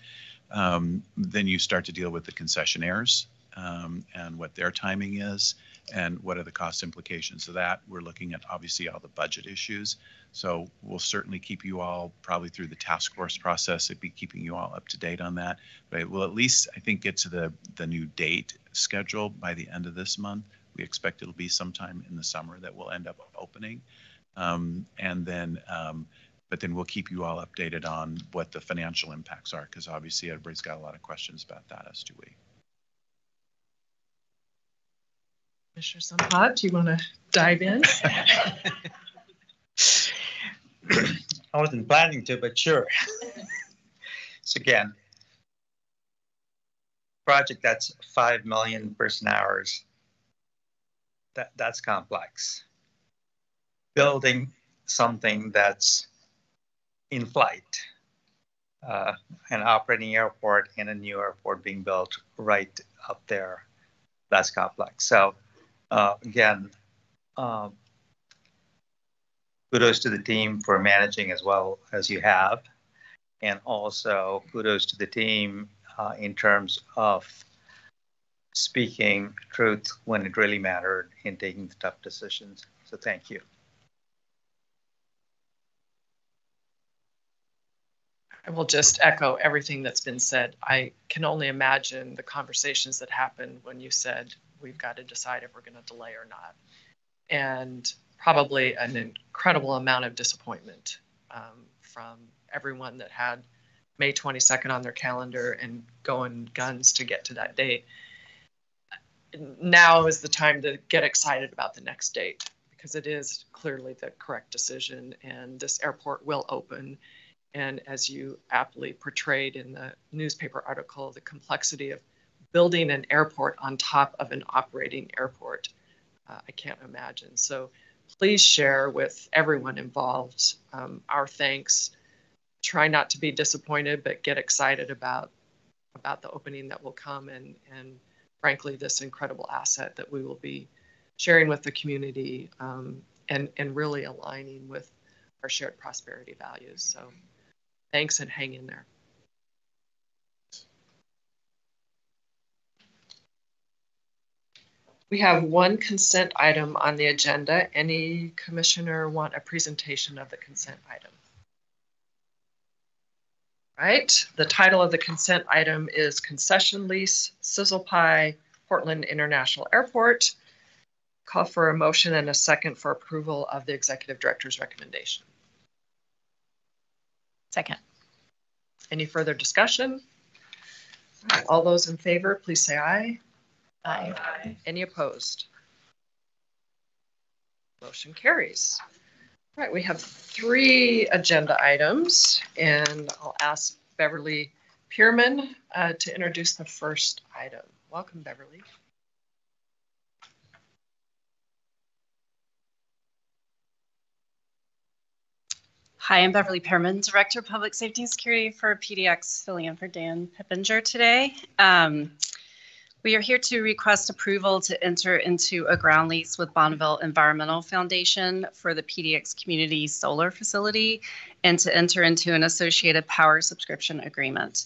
Then you start to deal with the concessionaires and what their timing is. And what are the cost implications of that? We're looking at obviously all the budget issues. So we'll certainly keep you all probably through the task force process. It'd be keeping you all up to date on that. But we'll at least, I think, get to the new date schedule by the end of this month. We expect it'll be sometime in the summer that we'll end up opening. But then we'll keep you all updated on what the financial impacts are, because obviously everybody's got a lot of questions about that, as do we. Commissioner Sampad, do you want to dive in? I wasn't planning to, but sure. So again, project that's 5 million person hours, that's complex. Building something that's in flight, an operating airport and a new airport being built right up there, that's complex. So again, kudos to the team for managing as well as you have. And also kudos to the team in terms of speaking truth when it really mattered in taking the tough decisions. So thank you. I will just echo everything that's been said. I can only imagine the conversations that happened when you said we've got to decide if we're going to delay or not. And probably an incredible amount of disappointment from everyone that had May 22nd on their calendar and going guns to get to that date. Now is the time to get excited about the next date, because it is clearly the correct decision, and this airport will open. And as you aptly portrayed in the newspaper article, the complexity of building an airport on top of an operating airport, I can't imagine. So please share with everyone involved our thanks. Try not to be disappointed, but get excited about the opening that will come, and frankly, this incredible asset that we will be sharing with the community and really aligning with our shared prosperity values. So thanks, and hang in there. We have one consent item on the agenda. Any commissioner want a presentation of the consent item? Right, the title of the consent item is Concession Lease, Sizzle Pie, Portland International Airport. Call for a motion and a second for approval of the executive director's recommendation. Second. Any further discussion? All those in favor, please say aye. Aye. Any opposed? Motion carries. All right, we have 3 agenda items, and I'll ask Beverly Pierman to introduce the first item. Welcome, Beverly. Hi, I'm Beverly Pierman, Director of Public Safety and Security for PDX, filling in for Dan Pippinger today. We are here to request approval to enter into a ground lease with Bonneville Environmental Foundation for the PDX Community Solar Facility and to enter into an associated power subscription agreement.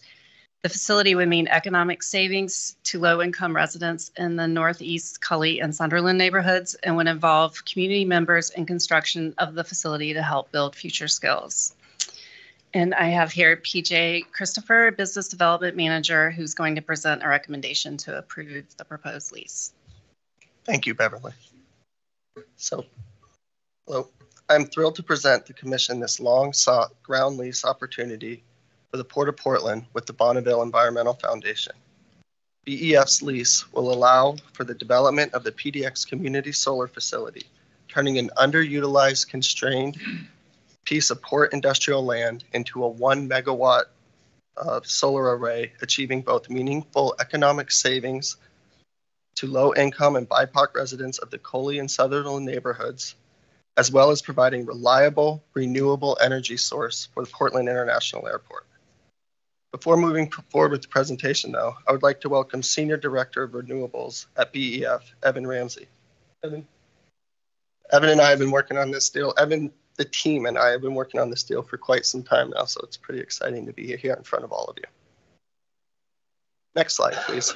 The facility would mean economic savings to low-income residents in the Northeast, Cully, and Sunderland neighborhoods and would involve community members in construction of the facility to help build future skills. And I have here PJ Christopher, Business Development Manager, who's going to present a recommendation to approve the proposed lease. Thank you, Beverly. So, hello. I'm thrilled to present the Commission this long-sought ground lease opportunity for the Port of Portland with the Bonneville Environmental Foundation. BEF's lease will allow for the development of the PDX Community Solar Facility, turning an underutilized, constrained piece of port industrial land into a 1 megawatt solar array, achieving both meaningful economic savings to low-income and BIPOC residents of the Coley and Sutherland neighborhoods, as well as providing reliable, renewable energy source for the Portland International Airport. Before moving forward with the presentation, though, I would like to welcome Senior Director of Renewables at BEF, Evan Ramsey. Evan and I have been working on this deal. The team and I have been working on this deal for quite some time now, so it's pretty exciting to be here in front of all of you. Next slide, please.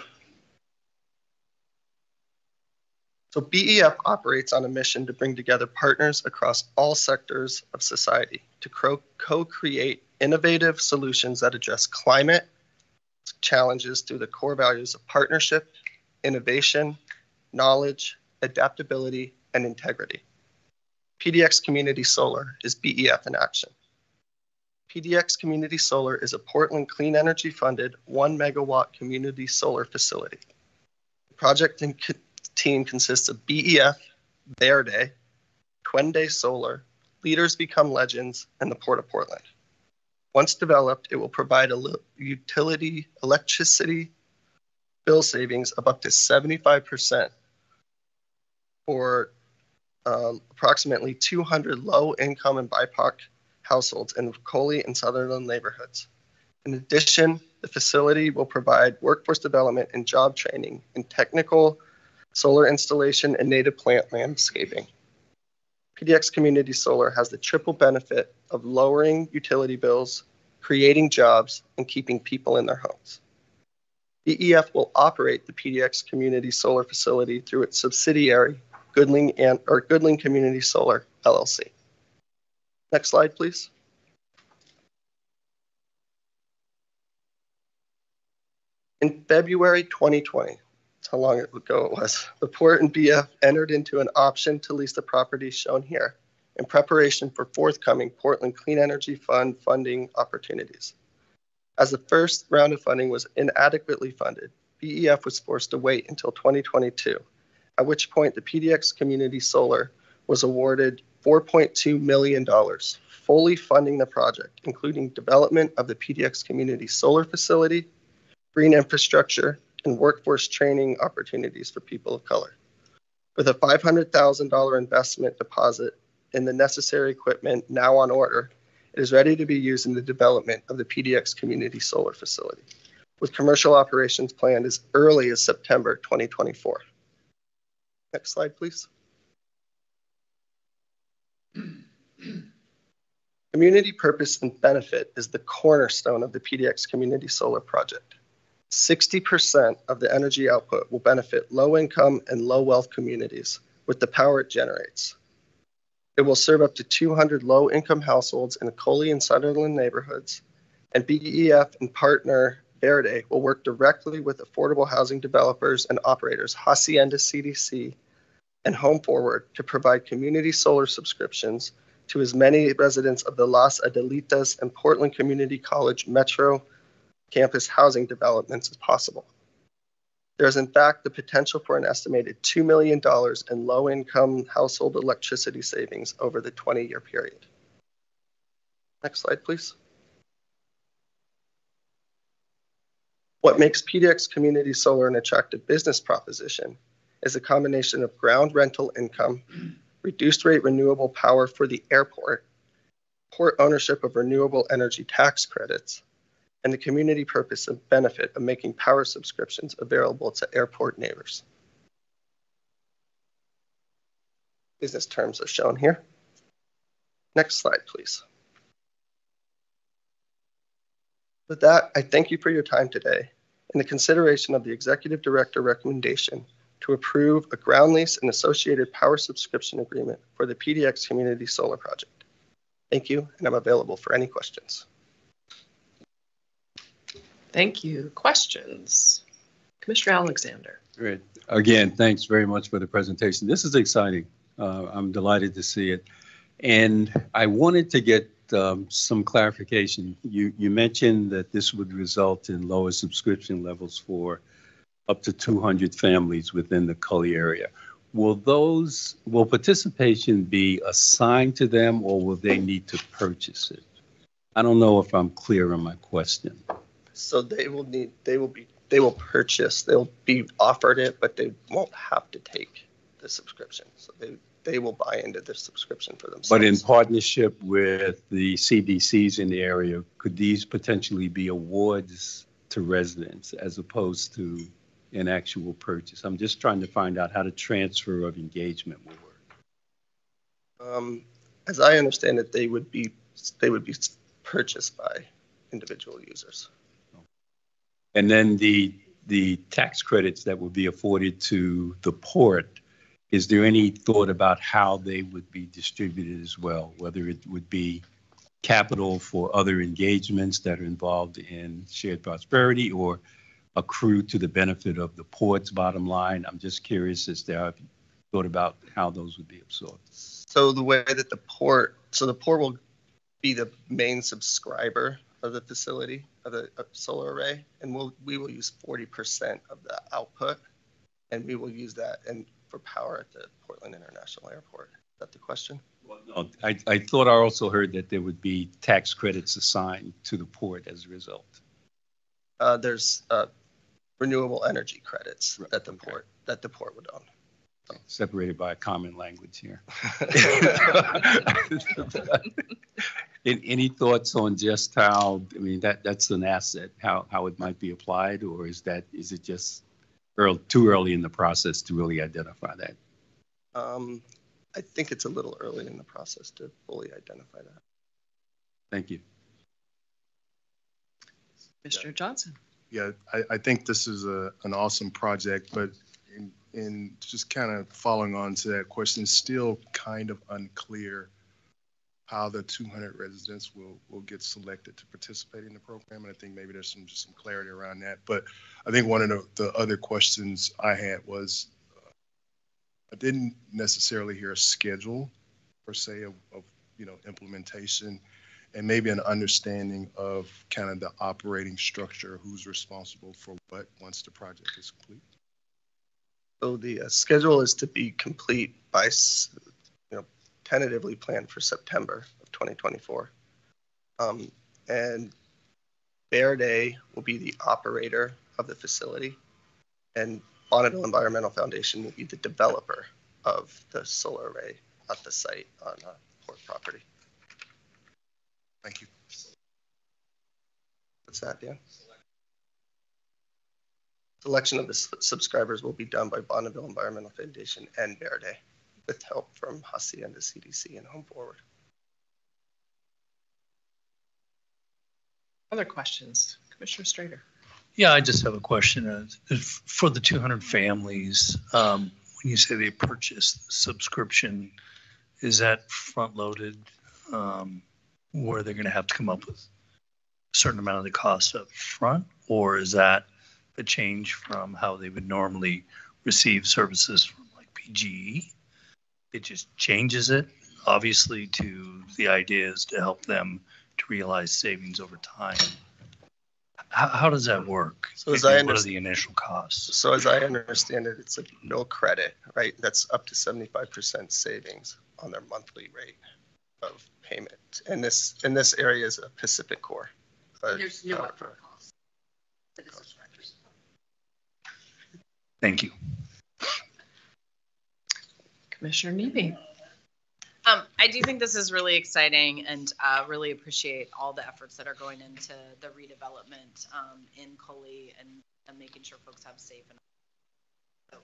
So BEF operates on a mission to bring together partners across all sectors of society to co-create innovative solutions that address climate challenges through the core values of partnership, innovation, knowledge, adaptability, and integrity. PDX Community Solar is BEF in action. PDX Community Solar is a Portland clean energy funded 1 megawatt community solar facility. The project team consists of BEF, Verde, Twende Solar, Leaders Become Legends, and the Port of Portland. Once developed, it will provide a utility electricity bill savings of up to 75% for approximately 200 low-income and BIPOC households in Coley and Sutherland neighborhoods. In addition, the facility will provide workforce development and job training in technical solar installation and native plant landscaping. PDX Community Solar has the triple benefit of lowering utility bills, creating jobs, and keeping people in their homes. BEF will operate the PDX Community Solar Facility through its subsidiary, Goodling Community Solar, LLC. Next slide, please. In February 2020, that's how long ago it was, the Port and BF entered into an option to lease the property shown here in preparation for forthcoming Portland Clean Energy Fund funding opportunities. As the first round of funding was inadequately funded, BEF was forced to wait until 2022, at which point the PDX Community Solar was awarded $4.2 million, fully funding the project, including development of the PDX Community Solar Facility, green infrastructure, and workforce training opportunities for people of color. With a $500,000 investment deposit in the necessary equipment now on order, it is ready to be used in the development of the PDX Community Solar Facility, with commercial operations planned as early as September 2024. Next slide, please. Community purpose and benefit is the cornerstone of the PDX Community Solar Project. 60% of the energy output will benefit low-income and low-wealth communities with the power it generates. It will serve up to 200 low-income households in the Coley and Sutherland neighborhoods, and BEF and partner Verde will work directly with affordable housing developers and operators Hacienda CDC and Home Forward to provide community solar subscriptions to as many residents of the Las Adelitas and Portland Community College Metro campus housing developments as possible. There is in fact the potential for an estimated $2 million in low-income household electricity savings over the 20-year period. Next slide, please. What makes PDX Community Solar an attractive business proposition is a combination of ground rental income, reduced rate renewable power for the airport, port ownership of renewable energy tax credits, and the community purpose and benefit of making power subscriptions available to airport neighbors. Business terms are shown here. Next slide, please. With that, I thank you for your time today and the consideration of the Executive Director recommendation to approve a ground lease and associated power subscription agreement for the PDX Community Solar Project. Thank you, and I'm available for any questions. Thank you. Questions? Commissioner Alexander. Great. Again, thanks very much for the presentation. This is exciting. I'm delighted to see it. And I wanted to get some clarification. You mentioned that this would result in lower subscription levels for up to 200 families within the Cully area. Will participation be assigned to them, or will they need to purchase it? I don't know if I'm clear on my question. So they will purchase, they'll be offered it, but they won't have to take the subscription. So they will buy into the subscription for themselves. But in partnership with the CDCs in the area, could these potentially be awards to residents as opposed to an actual purchase? I'm just trying to find out how the transfer of engagement will work. As I understand it, they would be purchased by individual users. And then the tax credits that would be afforded to the port, is there any thought about how they would be distributed as well? Whether it would be capital for other engagements that are involved in shared prosperity or accrue to the benefit of the port's bottom line? I'm just curious as to how you thought about how those would be absorbed. So the way that the port will be the main subscriber of the facility, of the solar array, and we will use 40% of the output, and we will use that for power at the Portland International Airport. Is that the question? Well, no, I thought I also heard that there would be tax credits assigned to the port as a result. There's renewable energy credits that the port would own. Separated by a common language here. Any thoughts on just how, I mean, that's an asset, how it might be applied, or is it just too early in the process to really identify that? I think it's a little early in the process to fully identify that. Thank you. Mr. Johnson. Yeah, I think this is an awesome project, but in just kind of following on to that question, it's still kind of unclear how the 200 residents will get selected to participate in the program. And I think maybe there's just some clarity around that. But I think one of the other questions I had was, I didn't necessarily hear a schedule per se of implementation, and maybe an understanding of kind of the operating structure, who's responsible for what once the project is complete. So the schedule is to be complete by, tentatively planned for September of 2024. And Verde will be the operator of the facility, and Bonneville Environmental Foundation will be the developer of the solar array at the site on port property. Thank you. What's that, Dan? Selection of the subscribers will be done by Bonneville Environmental Foundation and Verde, with help from Hacienda CDC and Home Forward. Other questions? Commissioner Strader. Yeah, I just have a question. For the 200 families, when you say they purchase the subscription, is that front-loaded where they're going to have to come up with a certain amount of the cost up front, or is that a change from how they would normally receive services from like PGE? It just changes it, obviously, to the idea is to help them to realize savings over time. How does that work? So as what are the initial costs? So as I understand it, it's a bill credit, right? That's up to 75% savings on their monthly rate of payment. And this area is a Pacific Core. There's no upfront cost for the subscribers. Thank you. Commissioner Nebe. I do think this is really exciting, and really appreciate all the efforts that are going into the redevelopment in Coley and making sure folks have safe and so,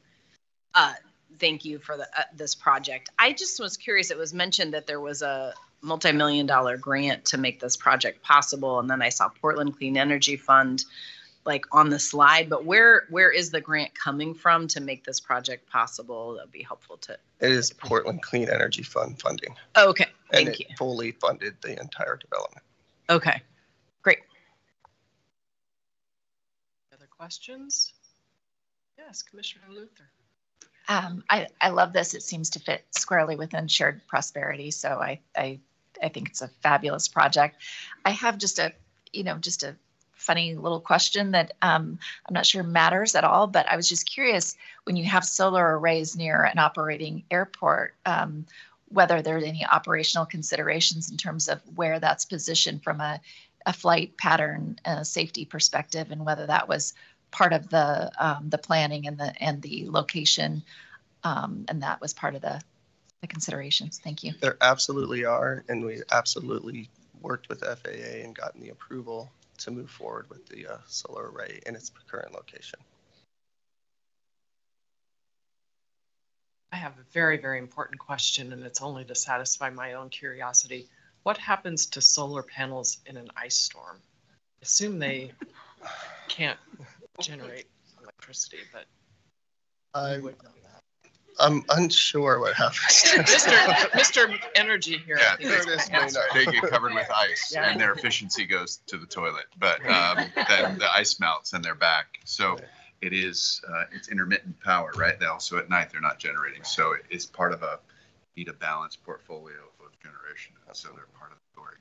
thank you for this project. I just was curious, it was mentioned that there was a multi-million-dollar grant to make this project possible, and then I saw Portland Clean Energy Fund like on the slide, but where is the grant coming from to make this project possible? That would be helpful to. It is Portland Clean Energy Fund funding. Oh, okay, thank you. Fully funded the entire development. Okay, great. Other questions? Yes, Commissioner Luther. I love this. It seems to fit squarely within shared prosperity. So I think it's a fabulous project. I have just a funny little question that I'm not sure matters at all, but I was just curious, when you have solar arrays near an operating airport, whether there's any operational considerations in terms of where that's positioned from a flight pattern safety perspective, and whether that was part of the planning and the location, and that was part of the considerations. Thank you. There absolutely are, and we absolutely worked with FAA and gotten the approval to move forward with the solar array in its current location. I have a very, very important question, and it's only to satisfy my own curiosity. What happens to solar panels in an ice storm? I assume they can't generate electricity, but I would know that. I'm unsure what happens. Mr. Energy here. Yeah, they get covered with ice, yeah, and their efficiency goes to the toilet. But then the ice melts and they're back. So it is it's intermittent power, right? So at night they're not generating. So it's part of a balanced portfolio of generation. So they're part of the story.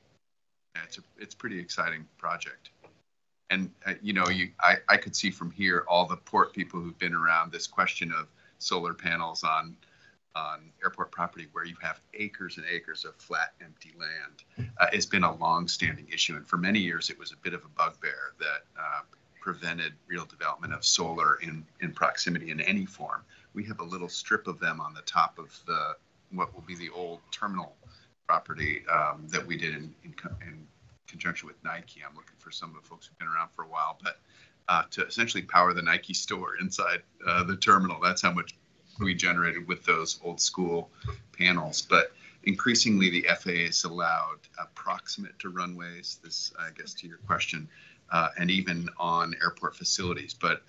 Yeah, it's a pretty exciting project. And I could see from here all the port people who've been around this question of solar panels on airport property where you have acres and acres of flat, empty land. It's been a long-standing issue, and for many years it was a bit of a bugbear that prevented real development of solar in proximity in any form. We have a little strip of them on the top of what will be the old terminal property that we did in conjunction with Nike. I'm looking for some of the folks who've been around for a while, but to essentially power the Nike store inside the terminal. That's how much we generated with those old school panels. But increasingly, the FAA has allowed proximate to runways. This, I guess, to your question, and even on airport facilities. But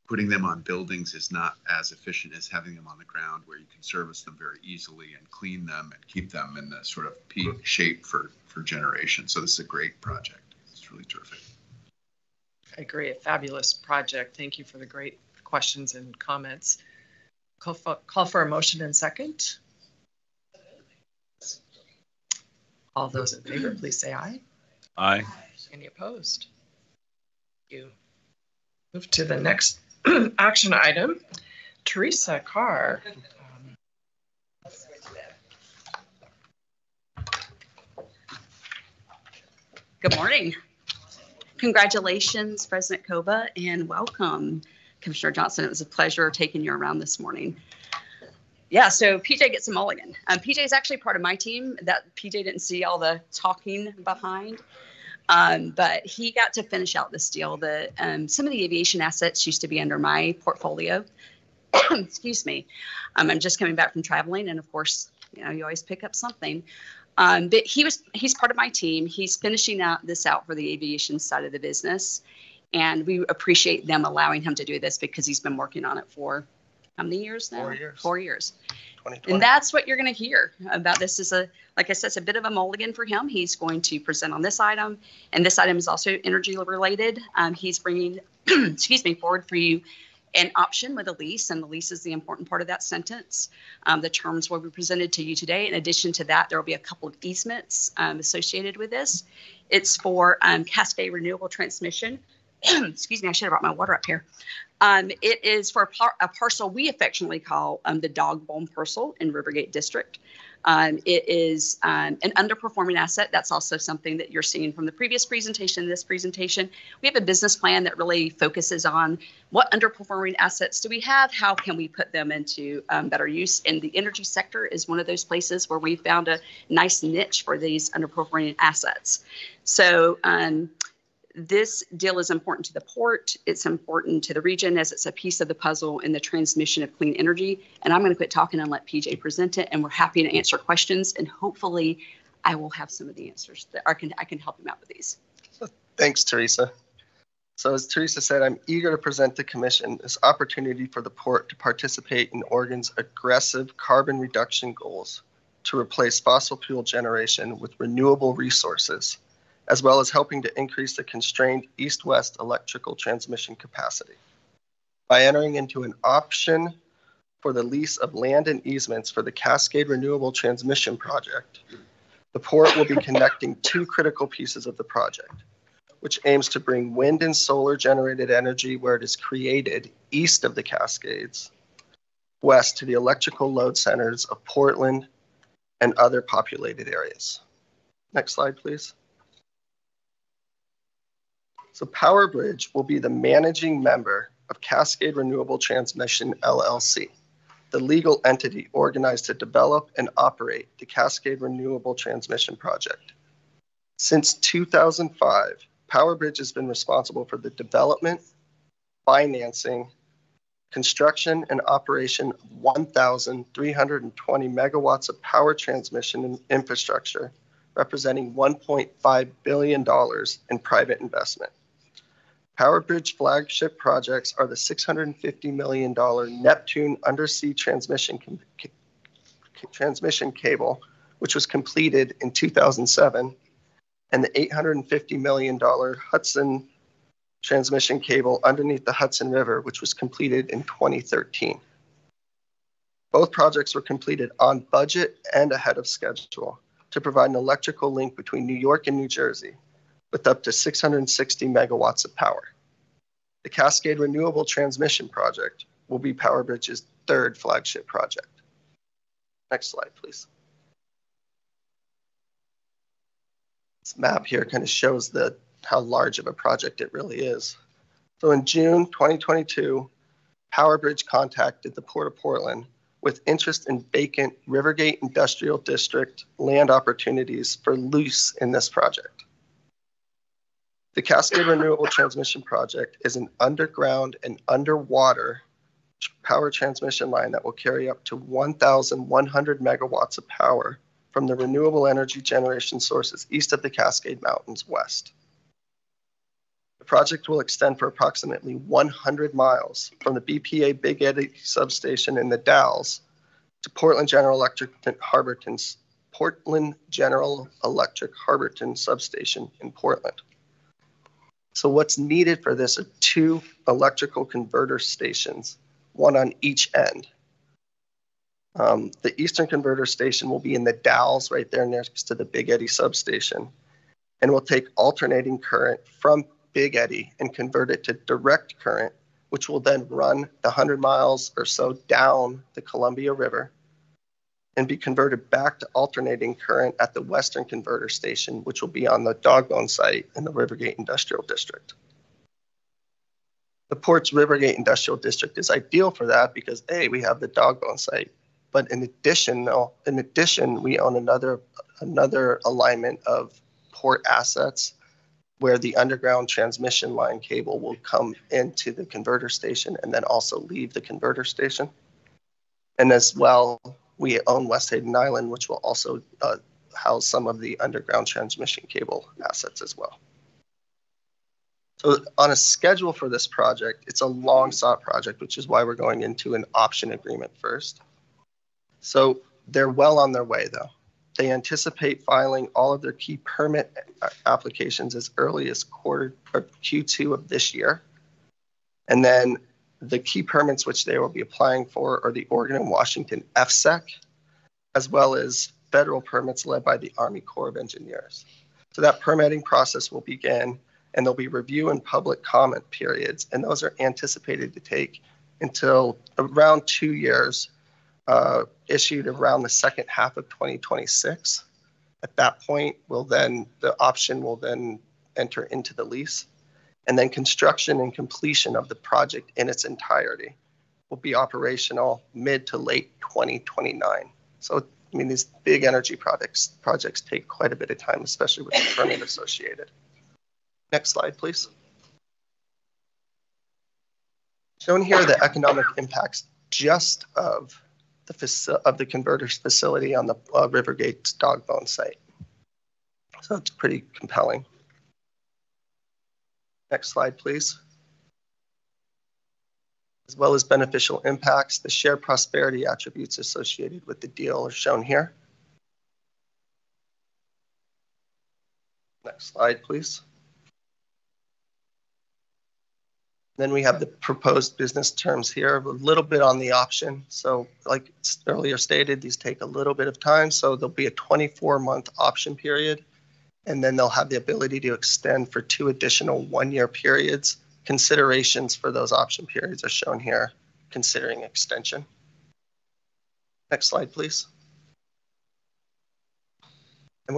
putting them on buildings is not as efficient as having them on the ground, where you can service them very easily and clean them and keep them in the sort of peak shape for generations. So this is a great project. It's really terrific. I agree. A fabulous project. Thank you for the great questions and comments. Call for a motion and second. All those in favor, please say aye. Aye. Any opposed? Thank you. Move to the next action item. Teresa Carr. Good morning. Congratulations, President Coba, and welcome, Commissioner Johnson. It was a pleasure taking you around this morning. Yeah, so PJ gets a mulligan. PJ is actually part of my team. That PJ didn't see all the talking behind, but he got to finish out this deal. Some of the aviation assets used to be under my portfolio. Excuse me. I'm just coming back from traveling, and of course, you always pick up something. But he's part of my team. He's finishing this out for the aviation side of the business. And we appreciate them allowing him to do this because he's been working on it for how many years now? 4 years. 4 years. 2020. And that's what you're going to hear about. This is like I said, it's a bit of a mulligan for him. He's going to present on this item. And this item is also energy related. He's bringing, forward for you an option with a lease, and the lease is the important part of that sentence. The terms will be presented to you today. In addition to that, there will be a couple of easements associated with this. It's for Cascade Renewable Transmission. Excuse me, I should have brought my water up here. It is for a parcel we affectionately call the Dog Bone Parcel in Rivergate District. It is an underperforming asset. That's also something that you're seeing from the previous presentation, this presentation. We have a business plan that really focuses on what underperforming assets do we have, how can we put them into better use, and the energy sector is one of those places where we found a nice niche for these underperforming assets. So this deal is important to the port. It's important to the region as it's a piece of the puzzle in the transmission of clean energy. And I'm going to quit talking and let PJ present it. And we're happy to answer questions. And hopefully I will have some of the answers that I can help him out with these. Thanks, Teresa. So as Teresa said, I'm eager to present the Commission this opportunity for the port to participate in Oregon's aggressive carbon reduction goals to replace fossil fuel generation with renewable resources, as well as helping to increase the constrained east-west electrical transmission capacity. By entering into an option for the lease of land and easements for the Cascade Renewable Transmission Project, the port will be connecting two critical pieces of the project, which aims to bring wind and solar generated energy where it is created east of the Cascades, west to the electrical load centers of Portland and other populated areas. Next slide, please. So PowerBridge will be the managing member of Cascade Renewable Transmission, LLC, the legal entity organized to develop and operate the Cascade Renewable Transmission Project. Since 2005, PowerBridge has been responsible for the development, financing, construction, and operation of 1,320 megawatts of power transmission infrastructure, representing $1.5 billion in private investment. PowerBridge flagship projects are the $650 million Neptune undersea transmission cable, which was completed in 2007, and the $850 million Hudson transmission cable underneath the Hudson River, which was completed in 2013. Both projects were completed on budget and ahead of schedule to provide an electrical link between New York and New Jersey, with up to 660 megawatts of power. The Cascade Renewable Transmission Project will be PowerBridge's third flagship project. Next slide, please. This map here kind of shows how large of a project it really is. So in June 2022, PowerBridge contacted the Port of Portland with interest in vacant Rivergate Industrial District land opportunities for lease in this project. The Cascade Renewable Transmission Project is an underground and underwater power transmission line that will carry up to 1,100 megawatts of power from the renewable energy generation sources east of the Cascade Mountains west. project will extend for approximately 100 miles from the BPA Big Eddy substation in the Dalles to Portland General Electric Harborton substation in Portland. So what's needed for this are 2 electrical converter stations, one on each end. The eastern converter station will be in the Dalles, right there next to the Big Eddy substation, and will take alternating current from Big Eddy and convert it to direct current, which will then run the 100 miles or so down the Columbia River and be converted back to alternating current at the western converter station, which will be on the Dogbone site in the Rivergate Industrial District. The Port's Rivergate Industrial District is ideal for that because A, we have the Dogbone site, but in addition, we own another alignment of port assets where the underground transmission line cable will come into the converter station and then also leave the converter station. And as well, we own West Hayden Island, which will also house some of the underground transmission cable assets as well. So on a schedule for this project, it's a long sought project, which is why we're going into an option agreement first. So they're well on their way though. They anticipate filing all of their key permit applications as early as Q2 of this year. And then the key permits which they will be applying for are the Oregon and Washington FSEC, as well as federal permits led by the Army Corps of Engineers. So that permitting process will begin, and there'll be review and public comment periods, and those are anticipated to take until around 2 years, issued around the second half of 2026. At that point, the option will then enter into the lease, and then construction and completion of the project in its entirety will be operational mid to late 2029. So, I mean, these big energy projects take quite a bit of time, especially with the permit associated. Next slide, please. Shown here are the economic impacts just of the converter's facility on the Rivergate's Dogbone site. So it's pretty compelling. Next slide, please. As well as beneficial impacts, the shared prosperity attributes associated with the deal are shown here. Next slide, please. Then we have the proposed business terms here, a little bit on the option. So like earlier stated, these take a little bit of time. So there'll be a 24-month option period, and then they'll have the ability to extend for 2 additional 1-year periods. Considerations for those option periods are shown here, considering extension. Next slide, please. And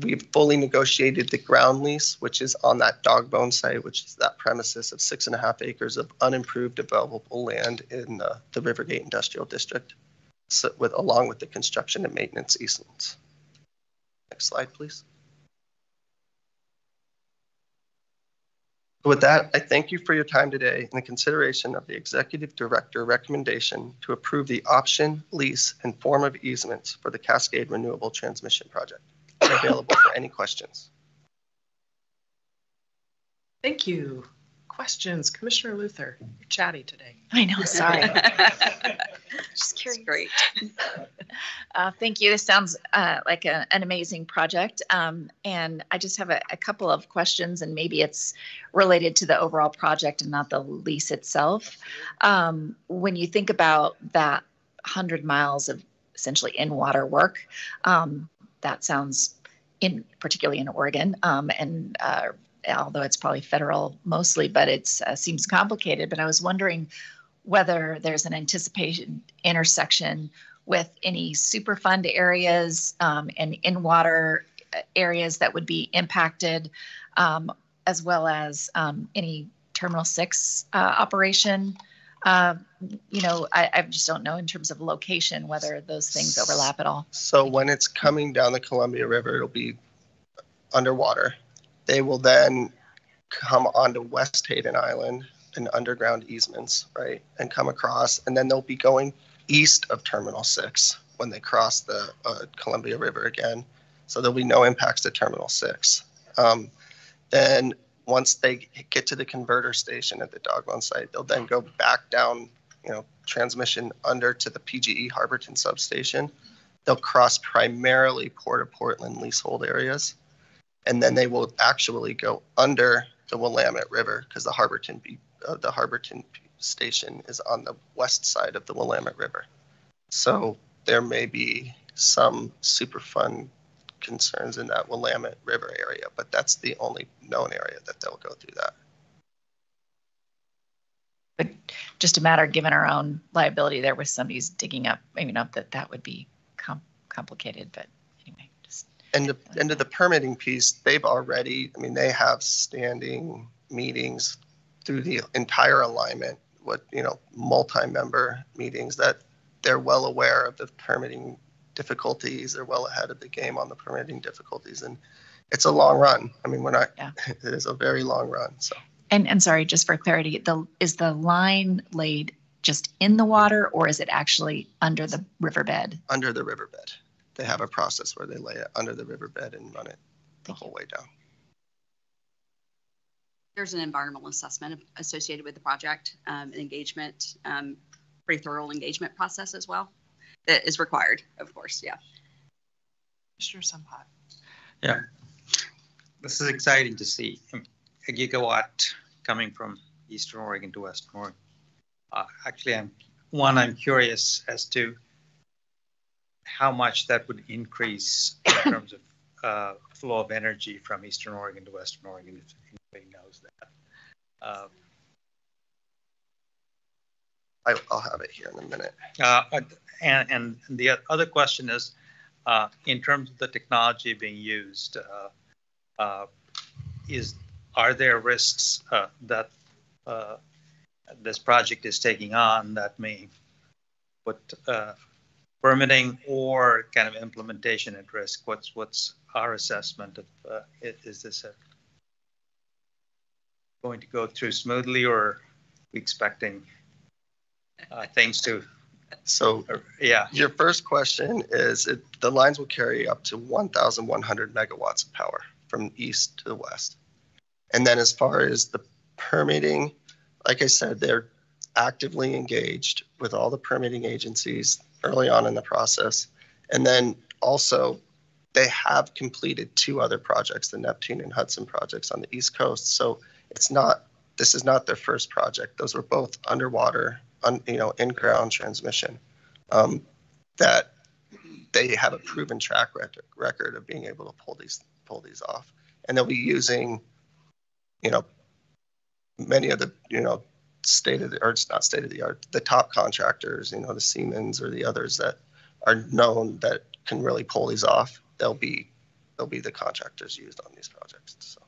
we've fully negotiated the ground lease, which is on that Dogbone site, which is that premises of 6.5 acres of unimproved developable land in the Rivergate Industrial District, so along with the construction and maintenance easements. Next slide, please. With that, I thank you for your time today in the consideration of the Executive Director recommendation to approve the option, lease, and form of easements for the Cascade Renewable Transmission Project. I'm available for any questions. Thank you. Questions? Commissioner Luther, you're chatty today. I know, sorry. Just curious. Great. Thank you. This sounds like an amazing project. And I just have a couple of questions, and maybe it's related to the overall project and not the lease itself. When you think about that 100 miles of essentially in-water work, that sounds, particularly in Oregon, and although it's probably federal mostly, but it seems complicated. But I was wondering whether there's an anticipation intersection with any Superfund areas and in-water areas that would be impacted, as well as any Terminal 6 operation. I just don't know in terms of location whether those things overlap at all. So when it's coming down the Columbia River, it'll be underwater. They will then come onto West Hayden Island and underground easements, right, and come across, and then they'll be going east of Terminal 6 when they cross the Columbia River again. So there'll be no impacts to Terminal 6. Then once they get to the converter station at the Dogland site, they'll then go back down, transmission under to the PGE Harborton substation. They'll cross primarily Port of Portland leasehold areas, and then they will actually go under the Willamette River because the Harborton station is on the west side of the Willamette River. So there may be some Superfund concerns in that Willamette River area, but that's the only known area that they'll go through that. But just a matter, given our own liability there with somebody's digging up, maybe not that would be complicated, but anyway. And to the permitting piece, they've already, they have standing meetings through the entire alignment with, multi-member meetings that they're well aware of the permitting difficulties. They're well ahead of the game on the permitting difficulties. And it's a long run. It is a very long run. So. And sorry, just for clarity, is the line laid just in the water, or is it actually under the riverbed? Under the riverbed. They have a process where they lay it under the riverbed and run it the whole way down. There's an environmental assessment associated with the project, an engagement, pretty thorough engagement process as well that is required, of course. Yeah. Commissioner Sampot. Yeah, this is exciting to see. A gigawatt coming from Eastern Oregon to Western Oregon. Actually, I'm curious as to how much that would increase in terms of flow of energy from Eastern Oregon to Western Oregon, if anybody knows that. I'll have it here in a minute. And the other question is, in terms of the technology being used, are there risks that this project is taking on that may put permitting or kind of implementation at risk? What's our assessment of is this going to go through smoothly, or are we expecting things to? So yeah, your first question is the lines will carry up to 1,100 megawatts of power from east to the west. And then as far as the permitting, like I said, they're actively engaged with all the permitting agencies early on in the process. And then also they have completed 2 other projects, the Neptune and Hudson projects on the East Coast. So this is not their first project. Those were both underwater, in-ground transmission that they have a proven track record of being able to pull these off. And they'll be using, many of the, the top contractors, the Siemens or the others that are known that can really pull these off. They'll be the contractors used on these projects. So,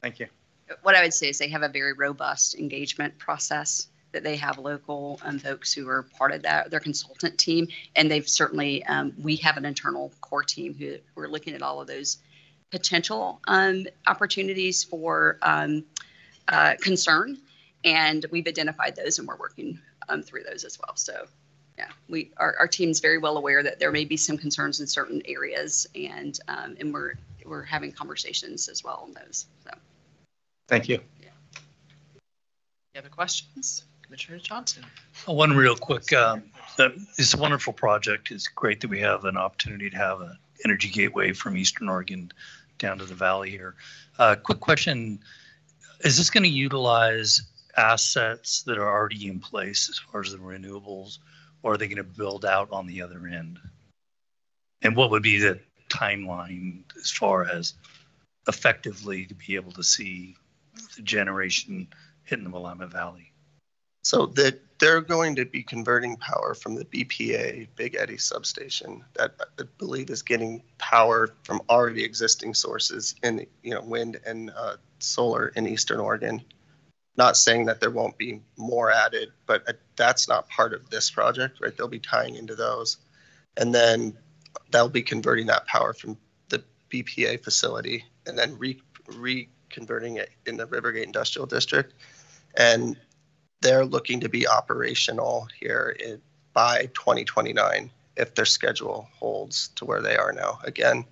thank you. What I would say is they have a very robust engagement process that they have local folks who are part of their consultant team. And they've certainly, we have an internal core team who are looking at all of those potential opportunities for concern. And we've identified those and we're working through those as well. So yeah, our team's very well aware that there may be some concerns in certain areas, and we're having conversations as well on those. So thank you. Yeah. Any other questions? Commissioner Johnson. One real quick, this wonderful project. It's great that we have an opportunity to have an energy gateway from Eastern Oregon down to the valley here. Quick question, is this going to utilize assets that are already in place as far as the renewables, or are they going to build out on the other end? And what would be the timeline as far as effectively to be able to see the generation hitting the Willamette Valley? So that they're going to be converting power from the BPA Big Eddy substation that I believe is getting power from already existing sources in wind and solar in Eastern Oregon. Not saying that there won't be more added, but that's not part of this project, right? They'll be tying into those, and then they'll be converting that power from the BPA facility and then reconverting it in the Rivergate Industrial District, and they're looking to be operational here by 2029 if their schedule holds to where they are now. Again,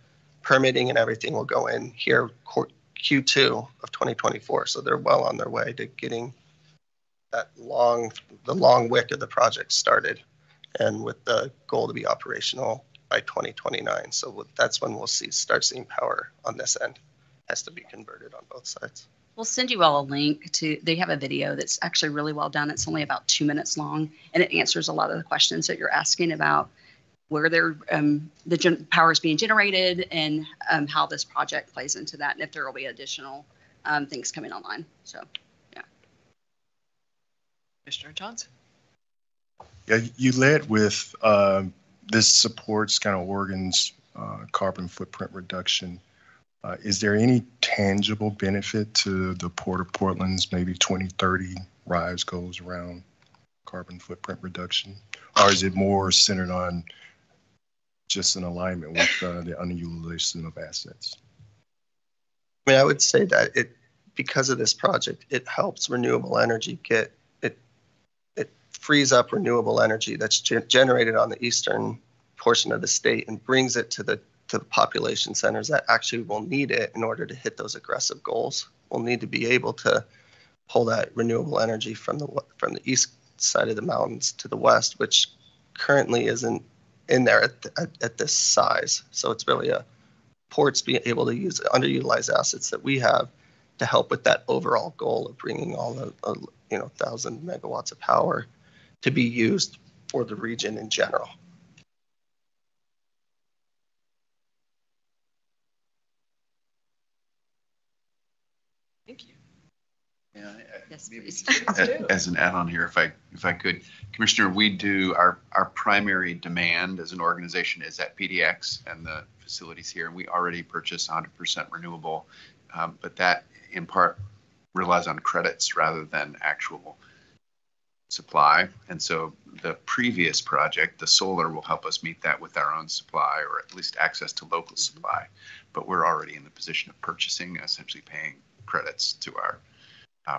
permitting and everything will go in here Q2 of 2024. So they're well on their way to getting the long wick of the project started, and with the goal to be operational by 2029. So that's when we'll start seeing power on this end. It has to be converted on both sides. We'll send you all a link to, they have a video that's actually really well done. It's only about 2 minutes long, and it answers a lot of the questions that you're asking about where the power is being generated and how this project plays into that, and if there will be additional things coming online. So, yeah. Commissioner Johnson. Yeah, you led with this supports kind of Oregon's carbon footprint reduction. Is there any tangible benefit to the Port of Portland's maybe 2030 RISE goals around carbon footprint reduction? Or is it more centered on just an alignment with the underutilization of assets? I mean, I would say that because of this project, it helps renewable energy it frees up renewable energy that's generated on the eastern portion of the state and brings it to the population centers that actually will need it in order to hit those aggressive goals. We'll need to be able to pull that renewable energy from the east side of the mountains to the west, which currently isn't in there at this size. So it's really ports being able to use underutilized assets that we have to help with that overall goal of bringing all the 1,000 megawatts of power to be used for the region in general. Thank you. Yeah, yes, maybe please. as an add-on here, if I could, Commissioner, we do our primary demand as an organization is at PDX and the facilities here, and we already purchase 100% renewable, but that in part relies on credits rather than actual supply. And so the previous project, the solar, will help us meet that with our own supply, or at least access to local supply. But we're already in the position of purchasing, essentially paying credits to our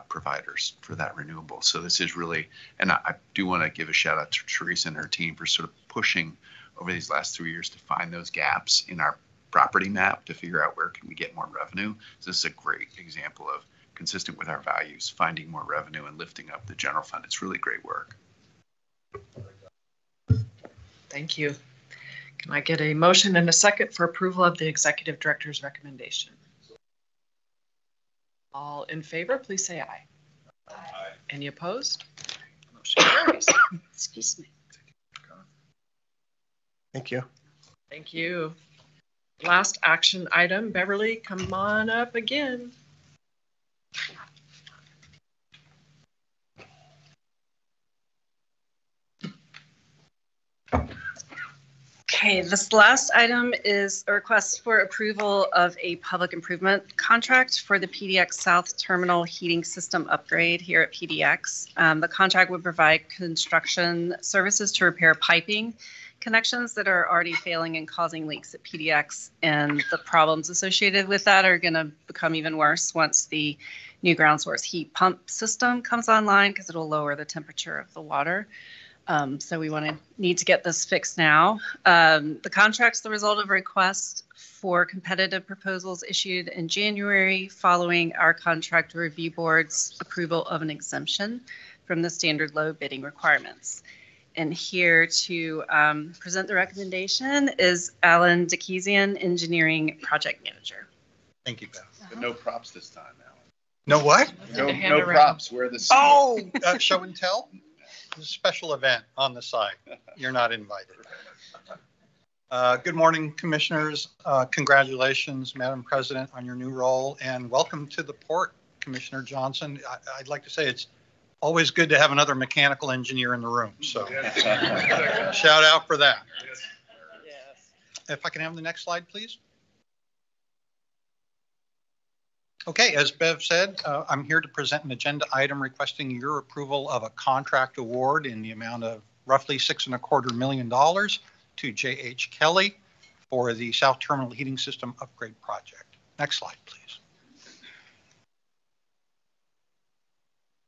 providers for that renewable. So this is really, and I do want to give a shout out to Teresa and her team for sort of pushing over these last 3 years to find those gaps in our property map to figure out where can we get more revenue. So this is a great example of, consistent with our values, finding more revenue and lifting up the general fund. It's really great work. Thank you. Can I get a motion and a second for approval of the executive director's recommendation? All in favor, please say aye. Aye. Any opposed? Motion carries. Excuse me. Thank you. Thank you. Last action item, Beverly, come on up again. Okay, this last item is a request for approval of a public improvement contract for the PDX South Terminal Heating System upgrade here at PDX. The contract would provide construction services to repair piping connections that are already failing and causing leaks at PDX, and the problems associated with that are going to become even worse once the new ground source heat pump system comes online, because it'll lower the temperature of the water. So we need to get this fixed now. The contract's the result of a request for competitive proposals issued in January following our contract review board's approval of an exemption from the standard low bidding requirements. And here to present the recommendation is Alan Dickezian, Engineering Project Manager. Thank you, Beth. But no props this time, Alan. No what? No props. We're the Show and tell? It's a special event on the side. You're not invited. Good morning, commissioners. Congratulations, Madam President, on your new role, and welcome to the port, Commissioner Johnson. I'd like to say it's always good to have another mechanical engineer in the room. So shout out for that. Yes. If I can have the next slide, please. Okay, as Bev said, I'm here to present an agenda item requesting your approval of a contract award in the amount of roughly $6.25 million to J.H. Kelly for the South Terminal Heating System Upgrade Project. Next slide, please.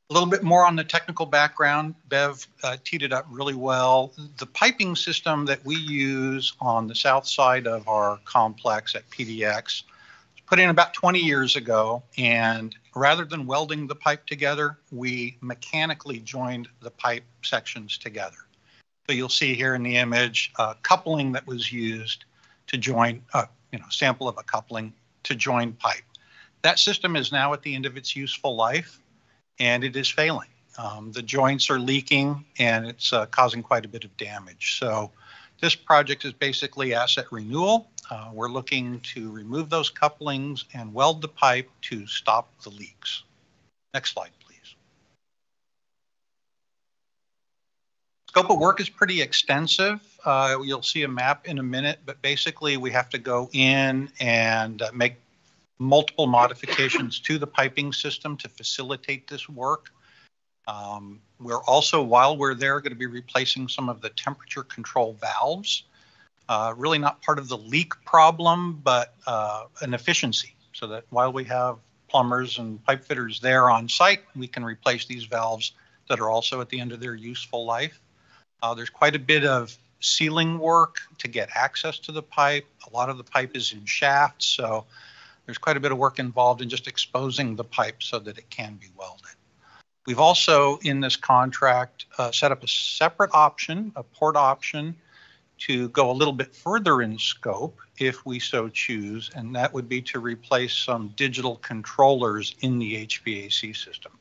A little bit more on the technical background. Bev teed it up really well. The piping system that we use on the south side of our complex at PDX put in about 20 years ago, and rather than welding the pipe together, we mechanically joined the pipe sections together. So you'll see here in the image coupling that was used to join, sample of a coupling to join pipe. That system is now at the end of its useful life, and it is failing. The joints are leaking, and it's causing quite a bit of damage. So this project is basically asset renewal. We're looking to remove those couplings and weld the pipe to stop the leaks. Next slide, please. Scope of work is pretty extensive. You'll see a map in a minute, but basically we have to go in and make multiple modifications to the piping system to facilitate this work. We're also, while we're there, going to be replacing some of the temperature control valves. Really not part of the leak problem, but an efficiency, so that while we have plumbers and pipe fitters there on site, we can replace these valves that are also at the end of their useful life. There's quite a bit of sealing work to get access to the pipe. A lot of the pipe is in shafts, so there's quite a bit of work involved in just exposing the pipe so that it can be welded. We've also, in this contract, set up a separate option, a port option, to go a little bit further in scope if we so choose, and that would be to replace some digital controllers in the HVAC system.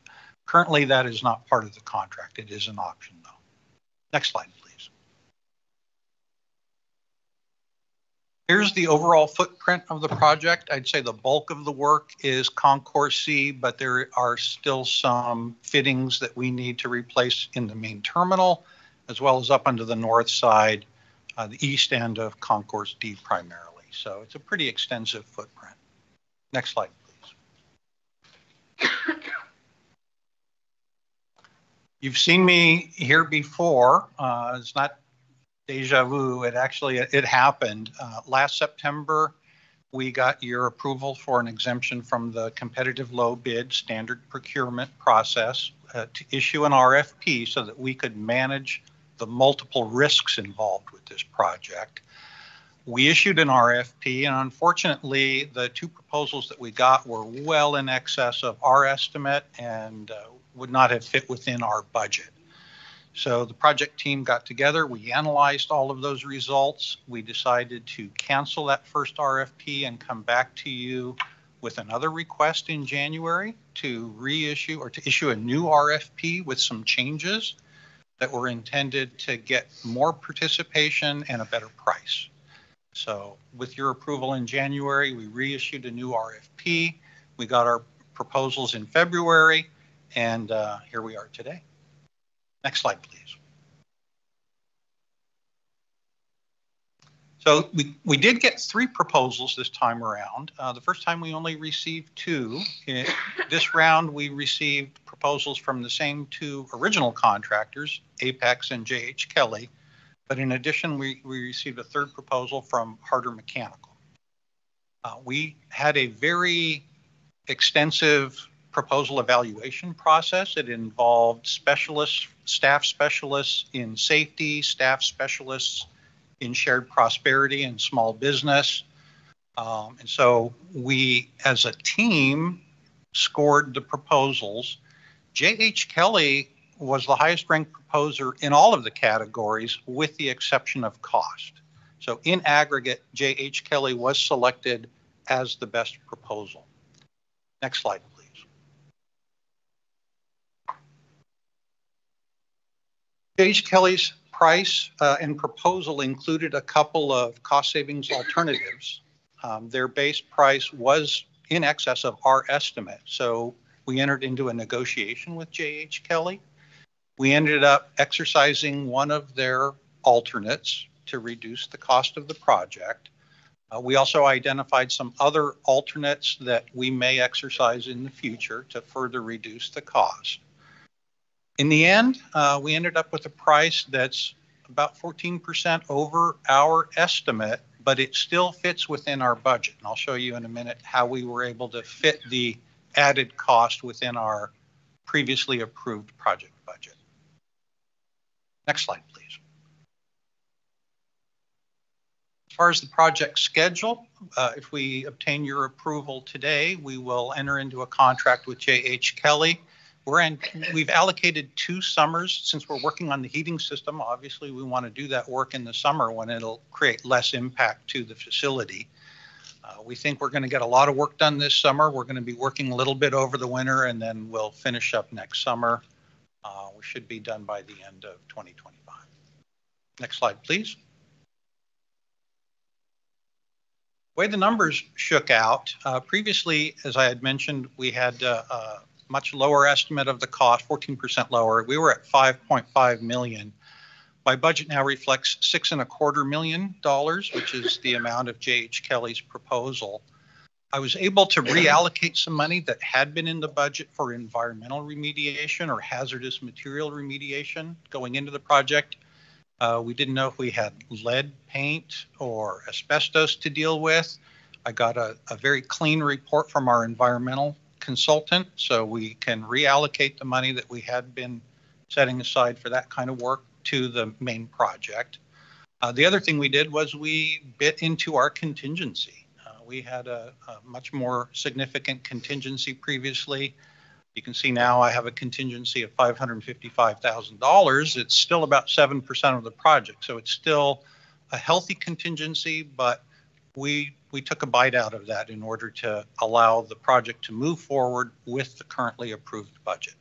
Currently, that is not part of the contract. It is an option, though. Next slide, please. Here's the overall footprint of the project. I'd say the bulk of the work is Concourse C, but there are still some fittings that we need to replace in the main terminal, as well as up onto the north side, the east end of Concourse D primarily. So it's a pretty extensive footprint. Next slide, please. You've seen me here before. It's not deja vu. It happened. Last September, we got your approval for an exemption from the competitive low bid standard procurement process to issue an RFP so that we could manage the multiple risks involved with this project. We issued an RFP, and unfortunately, the two proposals that we got were well in excess of our estimate and would not have fit within our budget. So the project team got together, we analyzed all of those results. We decided to cancel that first RFP and come back to you with another request in January to reissue or to issue a new RFP with some changes that were intended to get more participation and a better price. So with your approval in January, we reissued a new RFP. We got our proposals in February, and here we are today. Next slide, please. So we did get 3 proposals this time around. The first time we only received 2. This round we received proposals from the same 2 original contractors, Apex and J.H. Kelly. But in addition, we received a 3rd proposal from Harder Mechanical. We had a very extensive proposal evaluation process. It involved specialists, staff specialists in safety, staff specialists in shared prosperity and small business. And so we, as a team, scored the proposals. J.H. Kelly was the highest ranked proposer in all of the categories with the exception of cost. So in aggregate, J.H. Kelly was selected as the best proposal. Next slide, please. J.H. Kelly's price and proposal included a couple of cost savings alternatives. Their base price was in excess of our estimate. So we entered into a negotiation with J.H. Kelly. We ended up exercising one of their alternates to reduce the cost of the project. We also identified some other alternates that we may exercise in the future to further reduce the cost. In the end, we ended up with a price that's about 14% over our estimate, but it still fits within our budget. And I'll show you in a minute how we were able to fit the added cost within our previously approved project budget. Next slide, please. As far as the project schedule, if we obtain your approval today, we will enter into a contract with J.H. Kelly. We've allocated 2 summers since we're working on the heating system. Obviously, we want to do that work in the summer when it'll create less impact to the facility. We think we're going to get a lot of work done this summer. We're going to be working a little bit over the winter, and then we'll finish up next summer. We should be done by the end of 2025. Next slide, please. The way the numbers shook out, previously, as I had mentioned, we had a much lower estimate of the cost, 14% lower. We were at $5.5 million. My budget now reflects $6.25 million, which is the amount of J.H. Kelly's proposal. I was able to reallocate some money that had been in the budget for environmental remediation or hazardous material remediation going into the project. We didn't know if we had lead paint or asbestos to deal with. I got a very clean report from our environmental consultant, so we can reallocate the money that we had been setting aside for that kind of work to the main project. The other thing we did was we bit into our contingency. We had a much more significant contingency previously. You can see now I have a contingency of $555,000. It's still about 7% of the project, so it's still a healthy contingency, but we took a bite out of that in order to allow the project to move forward with the currently approved budget.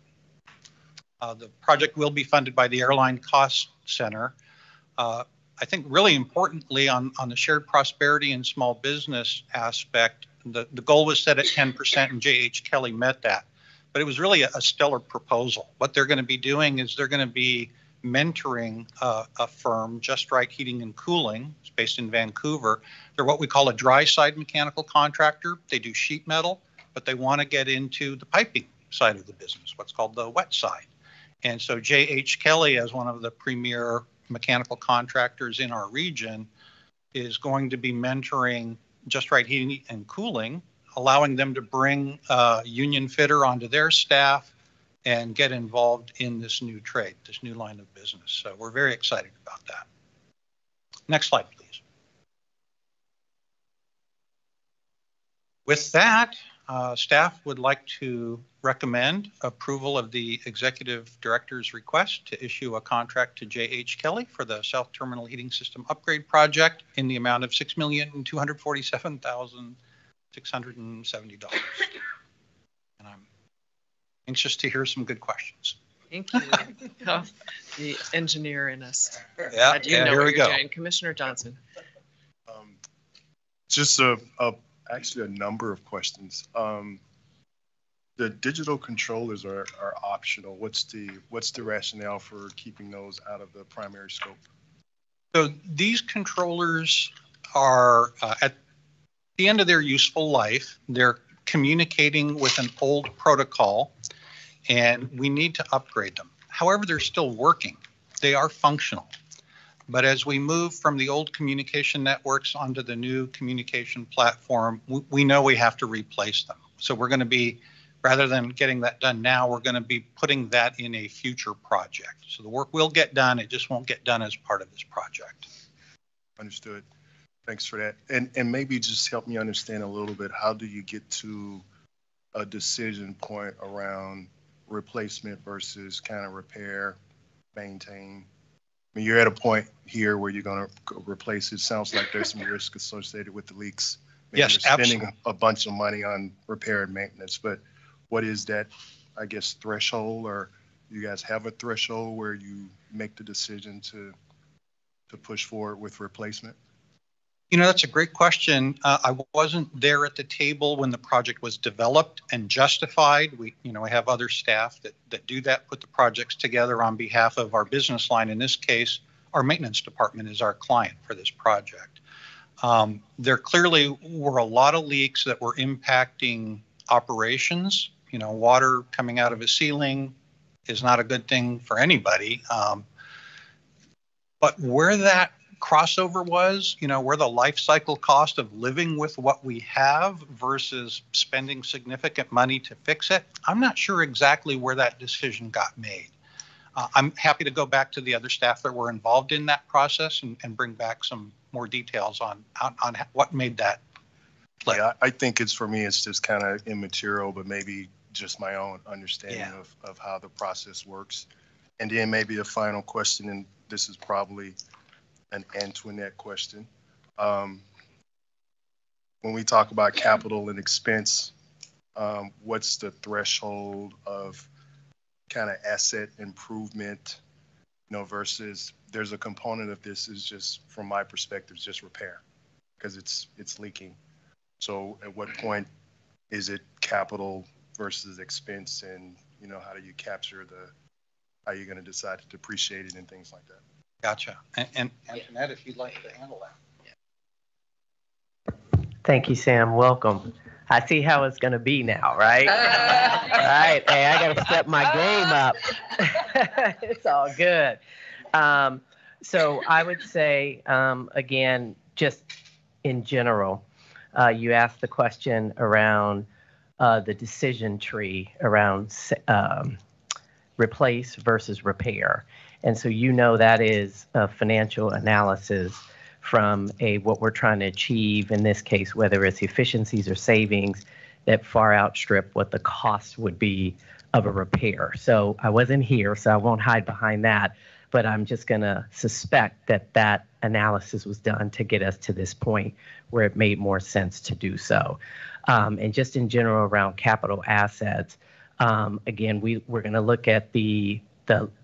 The project will be funded by the Airline Cost Center. I think really importantly on the shared prosperity and small business aspect, the goal was set at 10% and J.H. Kelly met that. But it was really a stellar proposal. What they're going to be doing is they're going to be mentoring a firm, Just Right Heating and Cooling. It's based in Vancouver. They're what we call a dry side mechanical contractor. They do sheet metal, but they want to get into the piping side of the business, what's called the wet side. And so J.H. Kelly, as one of the premier mechanical contractors in our region, is going to be mentoring Just Right Heating and Cooling, allowing them to bring a union fitter onto their staff and get involved in this new trade, this new line of business. So we're very excited about that. Next slide, please. With that, staff would like to recommend approval of the executive director's request to issue a contract to J.H. Kelly for the South Terminal Heating System Upgrade Project in the amount of $6,247,670. And I'm anxious to hear some good questions. Thank you. Oh, the engineer in us. Yeah, Here we go. Commissioner Johnson. Just actually a number of questions. The digital controllers are optional. What's the rationale for keeping those out of the primary scope? So these controllers are at the end of their useful life. They're communicating with an old protocol, and we need to upgrade them. However, they're still working. They are functional. But as we move from the old communication networks onto the new communication platform, we know we have to replace them. So we're going to be, rather than getting that done now, we're going to be putting that in a future project. So the work will get done. It just won't get done as part of this project. Understood. Thanks for that. And maybe just help me understand a little bit, how do you get to a decision point around replacement versus kind of repair, maintain? I mean, you're at a point here where you're going to replace it. Sounds like there's some risk associated with the leaks. Maybe Yes, you're spending absolutely. a bunch of money on repair and maintenance, but what is that, I guess, threshold, or you guys have a threshold where you make the decision to push forward with replacement? You know, that's a great question. I wasn't there at the table when the project was developed and justified. We have other staff that do that, put the projects together on behalf of our business line. In this case, our maintenance department is our client for this project. There clearly were a lot of leaks that were impacting operations. You know, water coming out of a ceiling is not a good thing for anybody. But where that crossover was, where the life cycle cost of living with what we have versus spending significant money to fix it, I'm not sure exactly where that decision got made. I'm happy to go back to the other staff that were involved in that process and bring back some more details on what made that play. Yeah, I think it's, for me, it's just kind of immaterial, but maybe just my own understanding of how the process works. And then maybe a final question, and this is probably an Antoinette question. When we talk about capital and expense, what's the threshold of kind of asset improvement, versus there's a component of this is just, from my perspective, just repair because it's leaking. So at what point is it capital versus expense, and how do you capture how you're going to decide to depreciate it and things like that? Gotcha. And Antoinette, if you'd like to handle that. Thank you, Sam. Welcome. I see how it's going to be now, right? Right. Hey, I got to step my game up. It's all good. So I would say, again, just in general, you asked the question around the decision tree around replace versus repair. And so that is a financial analysis from what we're trying to achieve, in this case, whether it's efficiencies or savings that far outstrip what the cost would be of a repair. So I wasn't here, so I won't hide behind that, but I'm just going to suspect that analysis was done to get us to this point where it made more sense to do so. And just in general around capital assets, again, we're going to look at the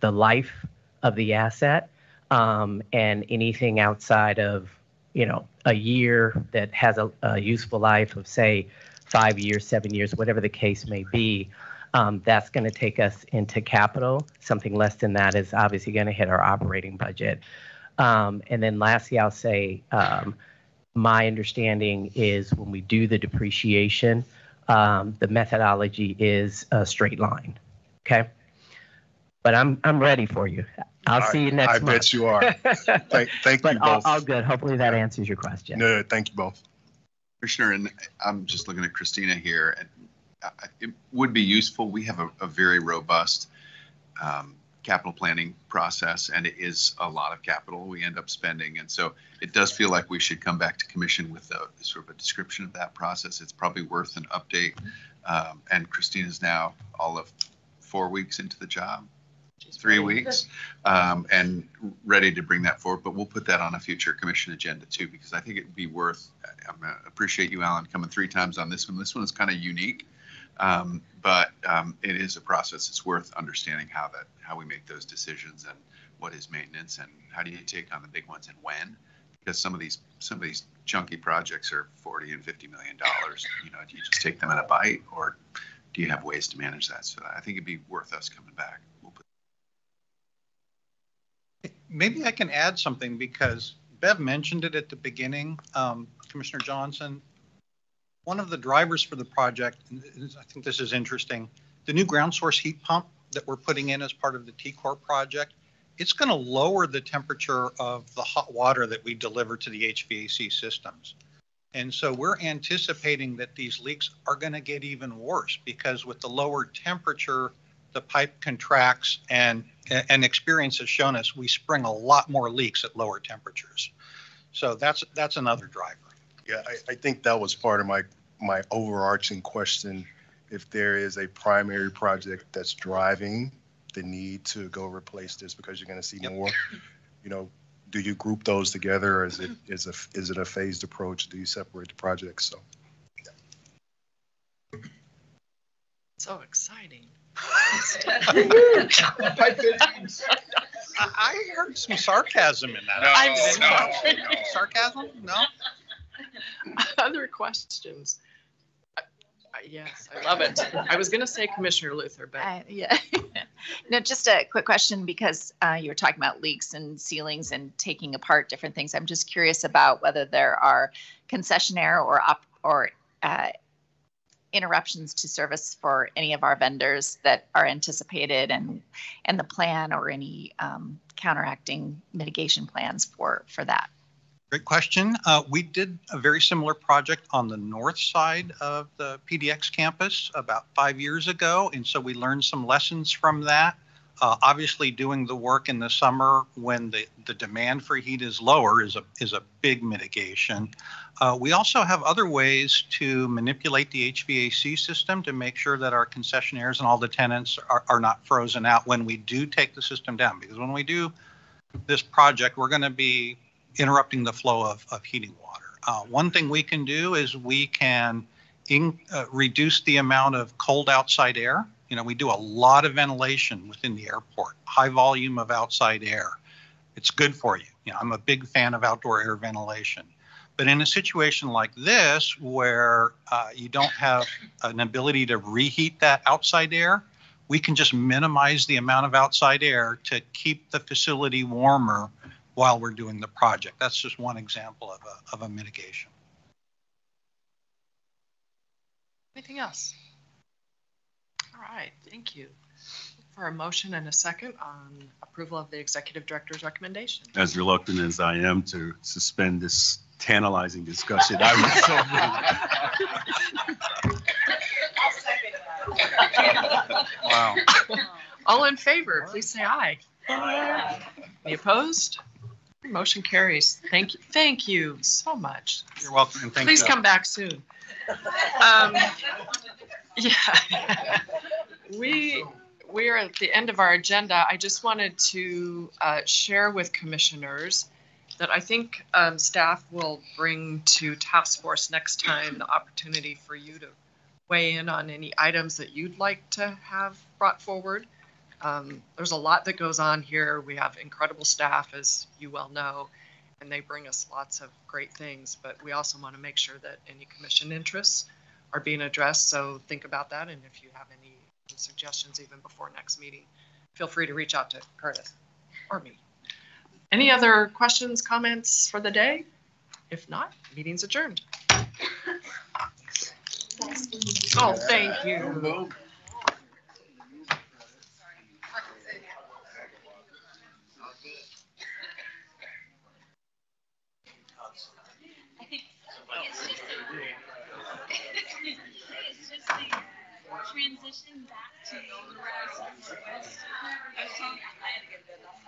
life of the asset, and anything outside of, a year that has a useful life of, say, 5 years, 7 years, whatever the case may be, that's going to take us into capital. Something less than that is obviously going to hit our operating budget. And then lastly, I'll say my understanding is when we do the depreciation, the methodology is a straight line. Okay. But I'm ready for you. I'll see you next month. I bet you are. Thank you both. All good. Hopefully that answers your question. No, thank you both. Commissioner, and I'm just looking at Christina here. And it would be useful. We have a very robust capital planning process, and it is a lot of capital we end up spending. And so it does feel like we should come back to commission with sort of a description of that process. It's probably worth an update. And Christina's now all of 4 weeks into the job. 3 weeks, and ready to bring that forward. But we'll put that on a future commission agenda too, because I think it would be worth. I appreciate you, Alan, coming 3 times on this one. This one is kind of unique, but it is a process. It's worth understanding how we make those decisions and what is maintenance and how do you take on the big ones and when. Because some of these chunky projects are $40 and $50 million. Do you just take them in a bite, or do you have ways to manage that? So I think it'd be worth us coming back. Maybe I can add something because Bev mentioned it at the beginning, Commissioner Johnson. One of the drivers for the project, and I think this is interesting, the new ground source heat pump that we're putting in as part of the T-Corp project, it's going to lower the temperature of the hot water that we deliver to the HVAC systems. And so we're anticipating that these leaks are going to get even worse because with the lower temperature, the pipe contracts, and experience has shown us we spring a lot more leaks at lower temperatures. So that's another driver. Yeah, I think that was part of my overarching question. If there is a primary project that's driving the need to go replace this because you're going to see more, do you group those together, or is it a phased approach? Do you separate the projects? So, yeah. So exciting. I heard some sarcasm in that. No. Sarcasm? No? Other questions? Yes, I love it. I was going to say Commissioner Luther, but. Yeah. No, just a quick question because you were talking about leaks and ceilings and taking apart different things. I'm just curious about whether there are concessionaire or interruptions to service for any of our vendors that are anticipated and the plan or any counteracting mitigation plans for that. Great question. We did a very similar project on the north side of the PDX campus about 5 years ago. And so we learned some lessons from that. Obviously, doing the work in the summer when the demand for heat is lower is a big mitigation. We also have other ways to manipulate the HVAC system to make sure that our concessionaires and all the tenants are not frozen out when we do take the system down. Because when we do this project, we're going to be interrupting the flow of heating water. One thing we can do is we can reduce the amount of cold outside air. You know, we do a lot of ventilation within the airport, high volume of outside air. It's good for you. You know, I'm a big fan of outdoor air ventilation. But in a situation like this, where you don't have an ability to reheat that outside air, we can just minimize the amount of outside air to keep the facility warmer while we're doing the project. That's just one example of a mitigation. Anything else? All right, thank you. For a motion and a second on approval of the executive director's recommendation. As reluctant as I am to suspend this tantalizing discussion, I would so Wow. All in favor, please say aye. Aye. Any opposed? Motion carries. Thank you. Thank you so much. You're welcome. And thank Please you. come back soon. Yeah. We are at the end of our agenda. I just wanted to share with commissioners that I think staff will bring to task force next time the opportunity for you to weigh in on any items that you'd like to have brought forward. There's a lot that goes on here. We have incredible staff, as you well know, and they bring us lots of great things, but we also want to make sure that any commission interests are being addressed. So think about that. And if you have any suggestions even before next meeting, feel free to reach out to Curtis or me. Any other questions, comments for the day? If not, meeting's adjourned. Oh, thank you. Transition back to I had to get that off.